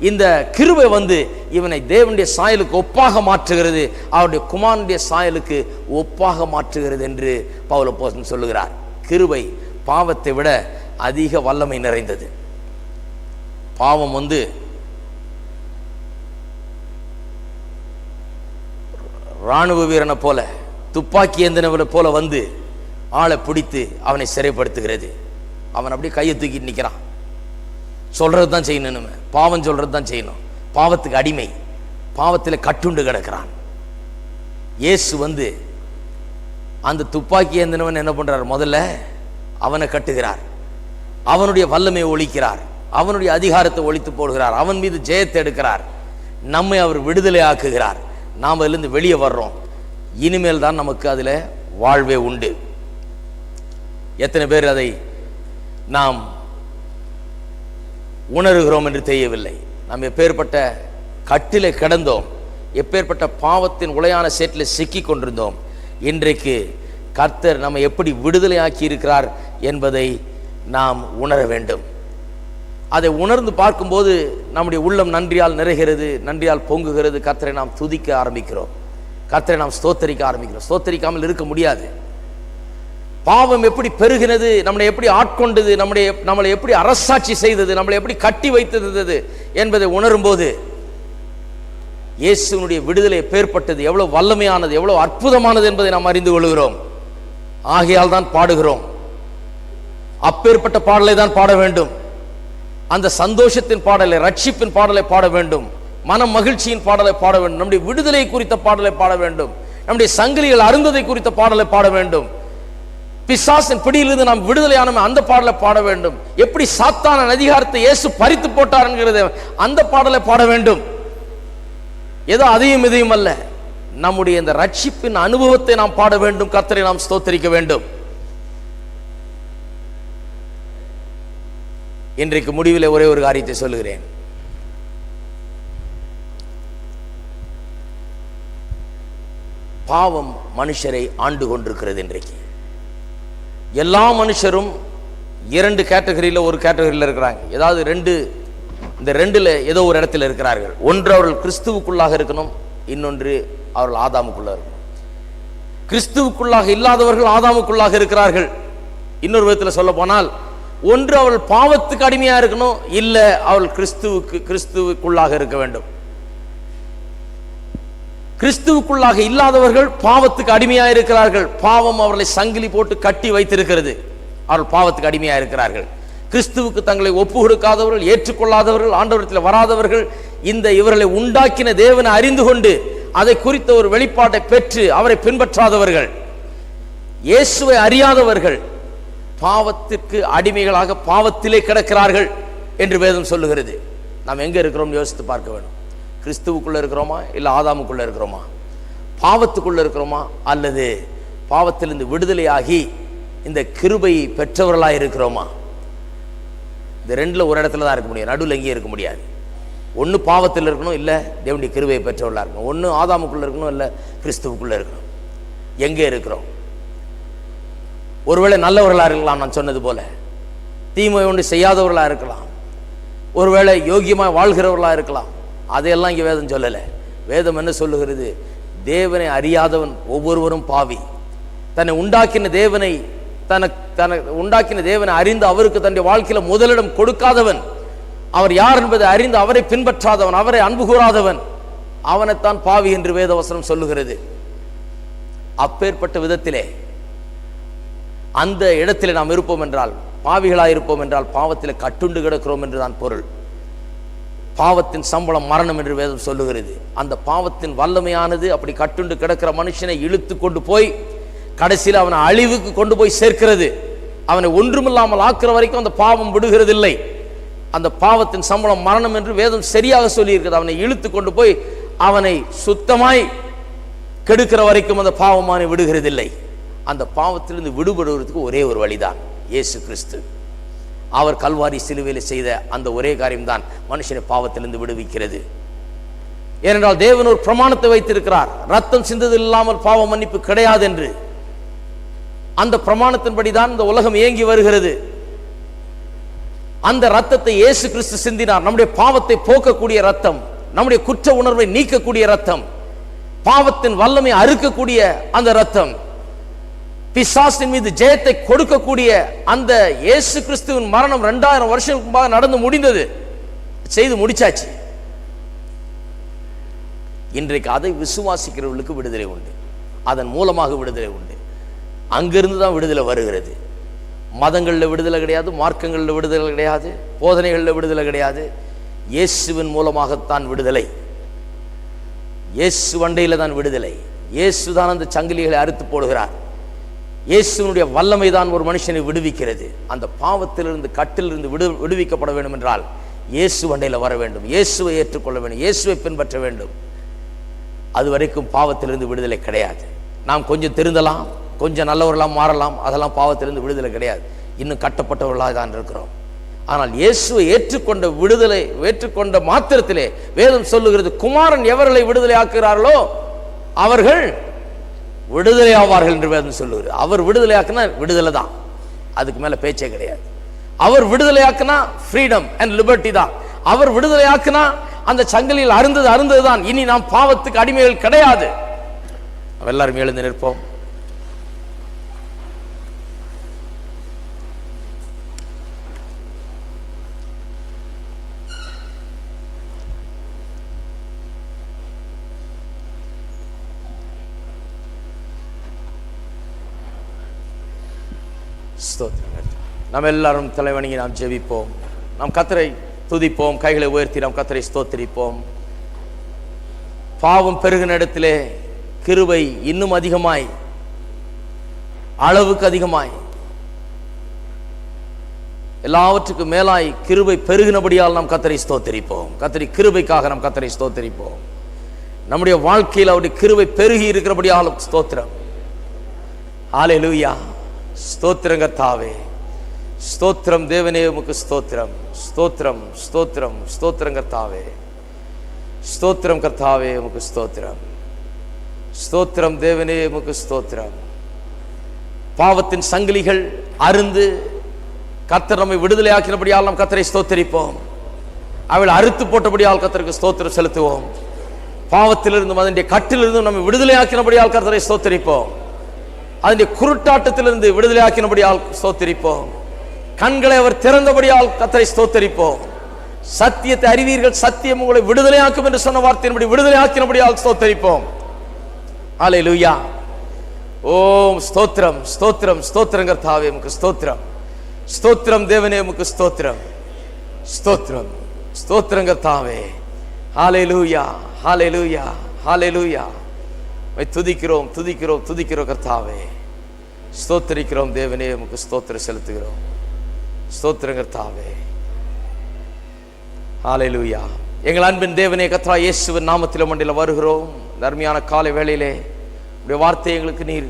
இந்த கிருபை வந்து இவனை தேவனுடைய சாயலுக்கு ஒப்பாக மாற்றுகிறது, அவருடைய குமாரனுடைய சாயலுக்கு ஒப்பாக மாற்றுகிறது என்று பவுல் அப்போஸ்தலன் சொல்லுகிறார். கிருபை பாவத்தை விட அதிக வல்லமை நிறைந்தது. பாவம் வந்து இராணுவ வீரனை போல துப்பாக்கி ஏந்தினவனை போல வந்து ஆளை பிடித்து அவனை சிறைப்படுத்துகிறது. அவன் அப்படியே கையை தூக்கிட்டு நிற்கிறான். சொல்றது தான் செய்யணும், நம்ம பாவம் சொல்றது தான் செய்யணும். பாவத்துக்கு அடிமை, பாவத்தில் கட்டுண்டு கிடக்கிறான். இயேசு வந்து அந்த துப்பாக்கி ஏந்தினவன் என்ன பண்றார்? முதல்ல அவனை கட்டுகிறார், அவனுடைய வல்லமையை ஒழிக்கிறார், அவனுடைய அதிகாரத்தை ஒழித்து போடுகிறார், அவன் மீது ஜெயத்தை எடுக்கிறார், நம்மை அவர் விடுதலை ஆக்குகிறார். நாம் அதிலிருந்து வெளியே வர்றோம். இனிமேல் தான் நமக்கு அதில் வாழ்வே உண்டு. எத்தனை பேர் அதை நாம் உணர்கிறோம் என்று தெரியவில்லை. நாம் எப்பேற்பட்ட கட்டிலே கிடந்தோம், எப்பேற்பட்ட பாவத்தின் உளையான சேற்றில் சிக்கி கொண்டிருந்தோம். இன்றைக்கு கர்த்தர் நம்மை எப்படி விடுதலை ஆக்கி இருக்கிறார் என்பதை நாம் உணர வேண்டும். அதை உணர்ந்து பார்க்கும்போது நம்முடைய உள்ளம் நன்றியால் நிறைகிறது, நன்றியால் பொங்குகிறது. கர்த்தரை நாம் துதிக்க ஆரம்பிக்கிறோம், கர்த்தரை நாம் ஸ்தோத்தரிக்க ஆரம்பிக்கிறோம். ஸ்தோத்தரிக்காமல் இருக்க முடியாது. பாவம் எப்படி பெருகினது, நம்மளை எப்படி ஆட்கொண்டது, நம்மளை எப்படி அரசாட்சி செய்தது, நம்மளை எப்படி கட்டி வைத்திருந்தது என்பதை உணரும் போது இயேசுவினுடைய விடுதலை எப்பேற்பட்டது, எவ்வளவு வல்லமையானது, எவ்வளவு அற்புதமானது என்பதை நாம் அறிந்து கொள்கிறோம். ஆகையால் தான் பாடுகிறோம். அப்பேற்பட்ட பாடலை தான் பாட வேண்டும். அந்த சந்தோஷத்தின் பாடலை, ரட்சிப்பின் பாடலை பாட வேண்டும். மன மகிழ்ச்சியின் பாடலை பாட வேண்டும். நம்முடைய விடுதலை குறித்த பாடலை பாட வேண்டும். நம்முடைய சங்கிலிகள் அருந்ததை குறித்த பாடலை பாட வேண்டும். பிசாசின் பிடியிலிருந்து நாம் விடுதலையான அந்த பாடலை பாட வேண்டும். எப்படி சாத்தான அதிகாரத்தை இயேசு பறித்து போட்டார் என்கிறது அந்த பாடலை பாட வேண்டும். ஏதோ அதையும் இதையும் அல்ல, நம்முடைய இந்த ரட்சிப்பின் அனுபவத்தை நாம் பாட வேண்டும். கர்த்தரை நாம் ஸ்தோத்தரிக்க வேண்டும். இன்றைக்கு முடிவில் ஒரே ஒரு காரியத்தை சொல்லுகிறேன். பாவம் மனுஷரை ஆண்டு கொண்டிருக்கிறது. இன்றைக்கு எல்லா மனுஷரும் இரண்டு கேட்டகரியில் ஒரு கேட்டகரியில் இருக்கிறாங்க. ஏதாவது இந்த ரெண்டுல ஏதோ ஒரு இடத்துல இருக்கிறார்கள். ஒன்று அவர்கள் கிறிஸ்துவுக்குள்ளாக இருக்கணும், இன்னொன்று அவர்கள் ஆதாமுக்குள்ள இருக்கணும். கிறிஸ்துவுக்குள்ளாக இல்லாதவர்கள் ஆதாமுக்குள்ளாக இருக்கிறார்கள். இன்னொரு விதத்தில் சொல்ல போனால், ஒன்று அவள் பாவத்துக்கு அடிமையா இருக்கணும், இல்ல அவள் கிறிஸ்துவுக்குள்ளாக இருக்க வேண்டும். கிறிஸ்துவுக்குள்ளாக இல்லாதவர்கள் பாவத்துக்கு அடிமையா இருக்கிறார்கள். பாவம் அவர்களை சங்கிலி போட்டு கட்டி வைத்திருக்கிறது. அவர்கள் பாவத்துக்கு அடிமையா இருக்கிறார்கள். கிறிஸ்துவுக்கு தங்களை ஒப்பு கொடுக்காதவர்கள், ஏற்றுக்கொள்ளாதவர்கள், ஆண்டவரிடத்தில் வராதவர்கள், இவர்களை உண்டாக்கின தேவனை அறிந்து கொண்டு அதை குறித்த ஒரு வெளிப்பாட்டை பெற்று அவரை பின்பற்றாதவர்கள், இயேசுவை அறியாதவர்கள் பாவத்திற்கு அடிமைகளாக பாவத்திலே கிடக்கிறார்கள் என்று வேதம் சொல்லுகிறது. நாம் எங்க இருக்கிறோம் யோசித்து பார்க்க வேண்டும். கிறிஸ்துவுக்குள்ள இருக்கிறோமா, இல்ல ஆதாமுக்குள்ள இருக்கிறோமா? பாவத்துக்குள்ள இருக்கிறோமா, அல்லது பாவத்திலிருந்து விடுதலையாகி இந்த கிருபையை பெற்றவர்களாக இருக்கிறோமா? இந்த ரெண்டுல ஒரு இடத்துல தான் இருக்க முடியும், நடுவில் எங்கேயும் இருக்க முடியாது. ஒன்று பாவத்தில் இருக்கணும், இல்லை தேவனுடைய கிருபையை பெற்றவர்களாக இருக்கணும். ஒன்று ஆதாமுக்குள்ள இருக்கணும், இல்லை கிறிஸ்துவுக்குள்ள இருக்கணும். எங்கே இருக்கிறோம்? ஒருவேளை நல்லவர்களாக இருக்கலாம், நான் சொன்னது போல தீமை ஒன்று செய்யாதவர்களாக இருக்கலாம், ஒருவேளை யோகியமாக வாழ்கிறவர்களாக இருக்கலாம். அதையெல்லாம் இங்கே வேதம் சொல்லலை. வேதம் என்ன சொல்லுகிறது? தேவனை அறியாதவன் ஒவ்வொருவரும் பாவி. தன்னை உண்டாக்கின தேவனை உண்டாக்கின தேவனை அறிந்து அவருக்கு தன்னுடைய வாழ்க்கையில முதலிடம் கொடுக்காதவன், அவர் யார் என்பதை அறிந்து அவரை பின்பற்றாதவன், அவரை அன்பு கூறாதவன், அவனைத்தான் பாவி என்று வேதவசனம் சொல்லுகிறது. அப்பேற்பட்ட விதத்திலே அந்த இடத்திலே நாம் இருப்போம் என்றால் பாவிகளாயிருப்போம் என்றால் பாவத்தில் கட்டுண்டு கிடக்கிறோம் என்றுதான் பொருள். பாவத்தின் சம்பளம் மரணம் என்று வேதம் சொல்லுகிறது. அந்த பாவத்தின் வல்லமையானது அப்படி கட்டுண்டு கிடக்கிற மனுஷனை இழுத்து கொண்டு போய் கடைசியில் அவனை அழிவுக்கு கொண்டு போய் சேர்க்கிறது. அவனை ஒன்றுமில்லாமல் ஆக்குற வரைக்கும் அந்த பாவம் விடுகிறதில்லை. அந்த பாவத்தின் சம்பளம் மரணம் என்று வேதம் சரியாக சொல்லி இருக்கிறது. அவனை இழுத்து கொண்டு போய் அவனை சுத்தமாய் கெடுக்கிற வரைக்கும் அந்த பாவமானை விடுகிறதில்லை. அந்த பாவத்திலிருந்து விடுபடுவதற்கு ஒரே ஒரு வழிதான் இயேசு கிறிஸ்து. அவர் கல்வாரி சிலுவையில் செய்த அந்த ஒரே காரியம்தான் மனுஷனை பாவத்திலிருந்து விடுவிக்கிறது. ஏனென்றால் தேவன் ஒரு பிரமாணத்தை வைத்திருக்கிறார், ரத்தம் சிந்தது இல்லாமல் பாவ மன்னிப்பு கிடையாது என்று. அந்த பிரமாணத்தின்படிதான் இந்த உலகம் இயங்கி வருகிறது. அந்த ரத்தத்தை இயேசு கிறிஸ்து சிந்தினார். நம்முடைய பாவத்தை போக்கக்கூடிய ரத்தம், நம்முடைய குற்ற உணர்வை நீக்கக்கூடிய ரத்தம், பாவத்தின் வல்லமை அறுக்கக்கூடிய அந்த ரத்தம், பிசாசின் மீது ஜெயத்தை கொடுக்கக்கூடிய அந்த இயேசு கிறிஸ்துவின் மரணம் 2000 வருஷத்துக்கு முன்பாக நடந்து முடிந்தது, செய்து முடிச்சாச்சு. இன்றைக்கு அதை விசுவாசிக்கிறவர்களுக்கு விடுதலை உண்டு, அதன் மூலமாக விடுதலை உண்டு. அங்கிருந்து தான் விடுதலை வருகிறது. மதங்களில் விடுதலை கிடையாது, மார்க்கங்களில் விடுதலை கிடையாது, போதனைகளில் விடுதலை கிடையாது. இயேசுவின் மூலமாகத்தான் விடுதலை. இயேசு வண்டையில் தான் விடுதலை. இயேசு தான் அந்த சங்கிலிகளை அறுத்து போடுகிறார். இயேசுனுடைய வல்லமை தான் ஒரு மனுஷனை விடுவிக்கிறது. அந்த பாவத்திலிருந்து கட்டிலிருந்து விடுவிக்கப்பட வேண்டும் என்றால் இயேசு வண்டையில் வர வேண்டும், இயேசுவை ஏற்றுக்கொள்ள வேண்டும், இயேசுவை பின்பற்ற வேண்டும். அது வரைக்கும் பாவத்திலிருந்து விடுதலை கிடையாது. நாம் கொஞ்சம் திருந்தலாம், கொஞ்சம் நல்லவர்களாக மாறலாம், அதெல்லாம் பாவத்திலிருந்து விடுதலை கிடையாது. இன்னும் கட்டப்பட்டவர்களாக தான் இருக்கிறோம். ஆனால் இயேசுவை ஏற்றுக்கொண்ட விடுதலை ஏற்றுக்கொண்ட மாத்திரத்திலே வேதம் சொல்லுகிறது, குமாரன் எவர்களை விடுதலை ஆக்குகிறார்களோ அவர்கள் விடுதலை ஆவார்கள் என்று வேதம் சொல்லுகிறது. அவர் விடுதலை ஆக்குனா விடுதலை தான், அதுக்கு மேல பேச்சே கிடையாது. அவர் விடுதலை ஆக்குனா ஃப்ரீடம் அண்ட் லிபர்ட்டி தான். அவர் விடுதலை ஆக்குனா அந்த சங்கிலியில் அருந்தது தான். இனி நாம் பாவத்துக்கு அடிமைகள் கிடையாது. எல்லாரும் எழுந்து நிற்போம். நாம் எல்லாரும் தலைவணங்கி நாம் ஜெபிப்போம். நாம் கர்த்தரை துதிப்போம், கைகளை உயர்த்தி நாம் கர்த்தரை ஸ்தோத்திரிப்போம். பாவம் பெருகின இடத்திலே கிருபை இன்னும் அதிகமாய், அளவுக்கு அதிகமாய், எல்லாவற்றுக்கும் மேலாய் கிருபை பெருகினபடியால் நாம் கர்த்தரை ஸ்தோத்திரிப்போம். கர்த்தரை கிருபைக்காக நாம் கர்த்தரை ஸ்தோத்திரிப்போம். நம்முடைய வாழ்க்கையில் அவருடைய கிருபை பெருகி இருக்கிறபடியாலும் ஸ்தோத்திரம். ஹல்லேலூயா. ஸ்தோத்திரம் கர்த்தாவே, ஸ்தோத்திரம் தேவனே, உமக்கு ஸ்தோத்திரம், ஸ்தோத்திரம், ஸ்தோத்திரம், ஸ்தோத்திரம் கர்த்தாவே, ஸ்தோத்திரம் கர்த்தாவே, உமக்கு ஸ்தோத்திரம், ஸ்தோத்திரம் தேவனே, உமக்கு ஸ்தோத்திரம். பாவத்தின் சங்கிலிகள் அருந்து கர்த்தர் நம்மை விடுதலை ஆக்கினபடியால் நாம் கர்த்தரை ஸ்தோத்திரிப்போம். அவள் அறுத்து போட்டபடியால் கர்த்தருக்கு ஸ்தோத்திரம் செலுத்துவோம். பாவத்திலிருந்தும் அதனுடைய கட்டிலிருந்தும் நம்மை விடுதலை ஆக்கினபடியால் கர்த்தரை ஸ்தோத்திரிப்போம். அதனுடைய குருட்டாட்டத்திலிருந்து விடுதலை ஆக்கினபடியால் ஸ்தோத்திரிப்போம். கண்களை அவர் திறந்தபடியால் கர்த்தரை ஸ்தோத்திரிப்போம். சத்தியத்தை அறிவீர்கள், சத்தியம் உங்களை விடுதலை ஆக்கும் என்று சொன்ன வார்த்தையின்படி விடுதலை ஆக்கினபடியால் ஸ்தோத்திரிப்போம். ஹல்லேலூயா. ஓம் ஸ்தோத்திரம், ஸ்தோத்திரம், ஸ்தோத்திரம் கர்த்தாவே, உமக்கு ஸ்தோத்திரம், ஸ்தோத்திரம் தேவனே, உமக்கு ஸ்தோத்திரம், ஸ்தோத்திரம், ஸ்தோத்திரம் கர்த்தாவே. ஹல்லேலூயா, ஹல்லேலூயா, ஹல்லேலூயா. துதிக்கிறோம், துதிக்கிறோம், துதிக்கிறோம் கர்த்தாவே. ஸ்தோத்திரிக்கிறோம் தேவனே, உமக்கு ஸ்தோத்திரம் செலுத்துகிறோம். ஸ்தோத்திரம் கர்த்தாவே. ஹல்லேலூயா. எங்கள் அன்பின் தேவனே, கர்த்தா இயேசுவின் நாமத்திலும் மண்டியில் வருகிறோம். அருமையான காலை வேளையிலே உடைய வார்த்தை எங்களுக்கு நீர்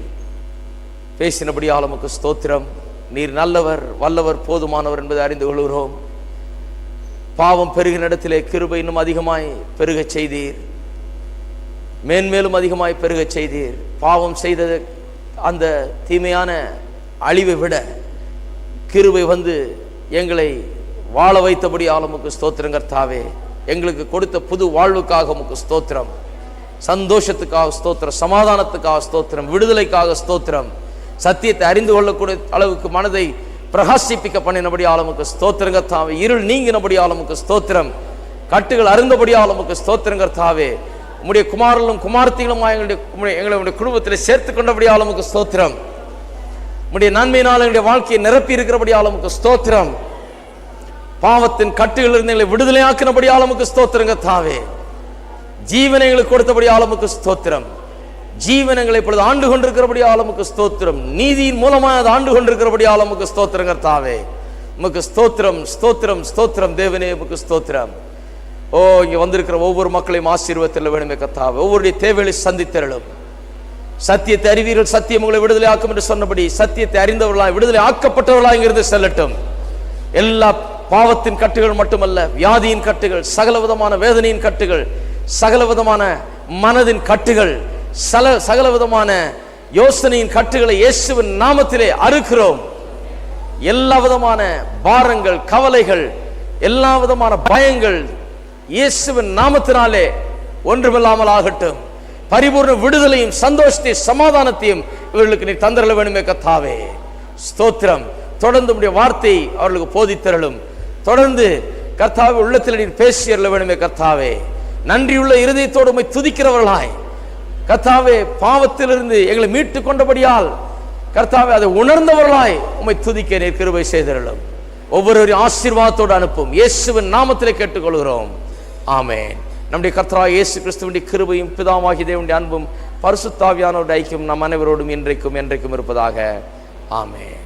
பேசினபடியால் உமக்கு ஸ்தோத்திரம். நீர் நல்லவர், வல்லவர், போதுமானவர் என்பதை அறிந்து கொள்கிறோம். பாவம் பெருகின இடத்திலே கிருபை இன்னும் அதிகமாய் பெருக செய்தீர், மேன்மேலும் அதிகமாய் பெருக செய்தீர். பாவம் செய்த அந்த தீமையான அழிவை விட கிருபை வந்து எங்களை வாழ வைத்தபடியால் உமக்கு ஸ்தோத்திரம் கர்த்தாவே. எங்களுக்கு கொடுத்த புது வாழ்வுக்காக உமக்கு ஸ்தோத்திரம், சந்தோஷத்துக்காக ஸ்தோத்திரம், சமாதானத்துக்காக ஸ்தோத்திரம், விடுதலைக்காக ஸ்தோத்திரம், சத்தியத்தை அறிந்து கொள்ளக்கூடிய அளவுக்கு மனதை பிரகாசிப்பிக்க பண்ணினபடியால் உமக்கு ஸ்தோத்திரம் கர்த்தாவே. இருள் நீங்கினபடியால் உமக்கு ஸ்தோத்திரம், கட்டுகள் அருந்தபடியால் உமக்கு ஸ்தோத்திரம் கர்த்தாவே. உம்முடைய குமாரர்களும் குமார்த்திகளும் எங்களுடைய குடும்பத்தில் சேர்த்து கொண்டபடியால் உமக்கு ஸ்தோத்திரம். உம்முடைய நன்மையினால் எங்களுடைய வாழ்க்கையை நிரப்பி இருக்கிறபடியால் உமக்கு ஸ்தோத்திரம். பாவத்தின் கட்டுகளிலிருந்து எங்களை விடுதலையாக்கினபடியால் உமக்கு ஸ்தோத்திரம் கர்த்தாவே. ஜீவனை எங்களுக்கு கொடுத்தபடியால் உமக்கு ஸ்தோத்திரம். ஜீவனங்களை இப்பொழுது ஆண்டு கொண்டிருக்கிறபடியால் உமக்கு ஸ்தோத்திரம். நீதியின் மூலமாக அது ஆண்டு கொண்டிருக்கிறபடியால் உமக்கு ஸ்தோத்திரம் கர்த்தாவே. உமக்கு ஸ்தோத்திரம், ஸ்தோத்திரம், ஸ்தோத்திரம் தேவனே, உமக்கு ஸ்தோத்திரம். ஓ, இங்க வந்திருக்கிற ஒவ்வொரு மக்களையும் ஆசீர்வதித்தருள வேண்டுமே கர்த்தாவே. ஒவ்வொருடைய தேவைகளை சந்தித்தருளும். சத்தியத்தை அறிவீர்கள், சத்தியம் உங்களை விடுதலை ஆக்கும் என்று சொன்னபடி சத்தியத்தை அறிந்தவர்களாய் விடுதலை ஆக்கப்பட்டவர்களாய் இங்கிருந்து செல்லட்டும். எல்லா பாவத்தின் கட்டுகள் மட்டுமல்ல, வியாதியின் கட்டுகள், சகல விதமான வேதனையின் கட்டுகள், சகல விதமான மனதின் கட்டுகள், சகல விதமான யோசனையின் கட்டுகளை இயேசுவின் நாமத்திலே அறுக்கிறோம். எல்லா விதமான பாரங்கள், கவலைகள், எல்லா விதமான பயங்கள் இயேசுவின் நாமத்தினாலே ஒன்றுமில்லாமல் ஆகட்டும். பரிபூர்ண விடுதலையும் சந்தோஷத்தையும் சமாதானத்தையும் இவர்களுக்கு நீ தந்தரல வேண்டுமே கர்த்தாவே. ஸ்தோத்திரம். தொடர்ந்து உம்முடைய வார்த்தை அவர்களுக்கு போதித்தரலும். தொடர்ந்து கர்த்தாவே உள்ளத்தில் நீர் பேசியறல வேண்டுமே கர்த்தாவே. நன்றியுள்ள இருதயத்தோடு உம்மை துதிக்கிறவர்களாய் கர்த்தாவே, பாவத்திலிருந்து எங்களை மீட்டு கொண்டபடியால் கர்த்தாவே அதை உணர்ந்தவர்களாய் உம்மை துதிக்க நீர் கிருபை செய்தரலும். ஒவ்வொருவரையும் ஆசீர்வாதத்தோடு அனுப்பும். இயேசுவின் நாமத்திலே கேட்டுக்கொள்கிறோம். ஆமென். நம்முடைய கர்த்தராகிய இயேசு கிறிஸ்துவின் கிருபையும் பிதாவாகிய தேவனுடைய அன்பும் பரிசுத்த ஆவியானவருடைய ஐக்கியம் நம் அனைவரோடும் இன்றைக்கும் என்றைக்கும் இருப்பதாக. ஆமென்.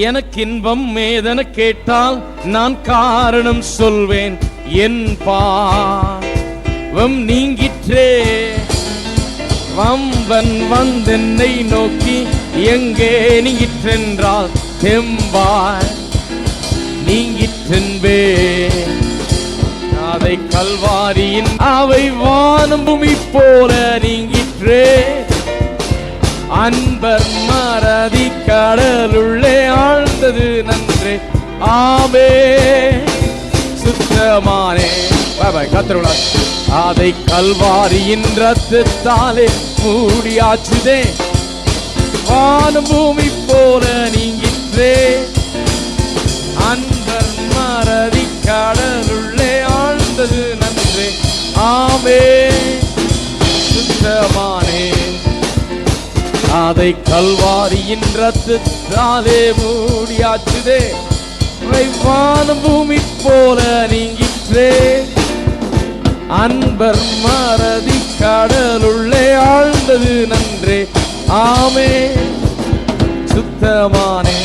எனக்கு இன்பம் ஏதென கேட்டால் நான் காரணம் சொல்வேன். என் பாவம் நீங்கிற்றே, வம்பன் வந்தென்னை நோக்கி எங்கே நீங்கிற்றென்றால் தெம்பாய் நீங்கிற்றென்பே. அதை கல்வாரியின் அவை வானம் பூமி போல நீங்கிற்றே. அன்பர் மறதி கடலுள்ளே ஆழ்ந்தது நன்றே. ஆமே சுத்தமானே கத்திரா. அதை கல்வாரியின் ரத்தத்தாலே மூடியாச்சுதே. வானம் பூமி போல நீங்கிற்றே. அன்பர் மறதி கடலுள்ளே ஆழ்ந்தது நன்றே. ஆமே சுத்தமானே. அதை கல்வாரியின் ரத்தத்தாலே மூடியாச்சுதே. வானம் பூமி போல நீங்கிற்றே. அன்பர் மறதி கடலுள்ளே ஆழ்ந்தது நன்றே. ஆமே சுத்தமானே.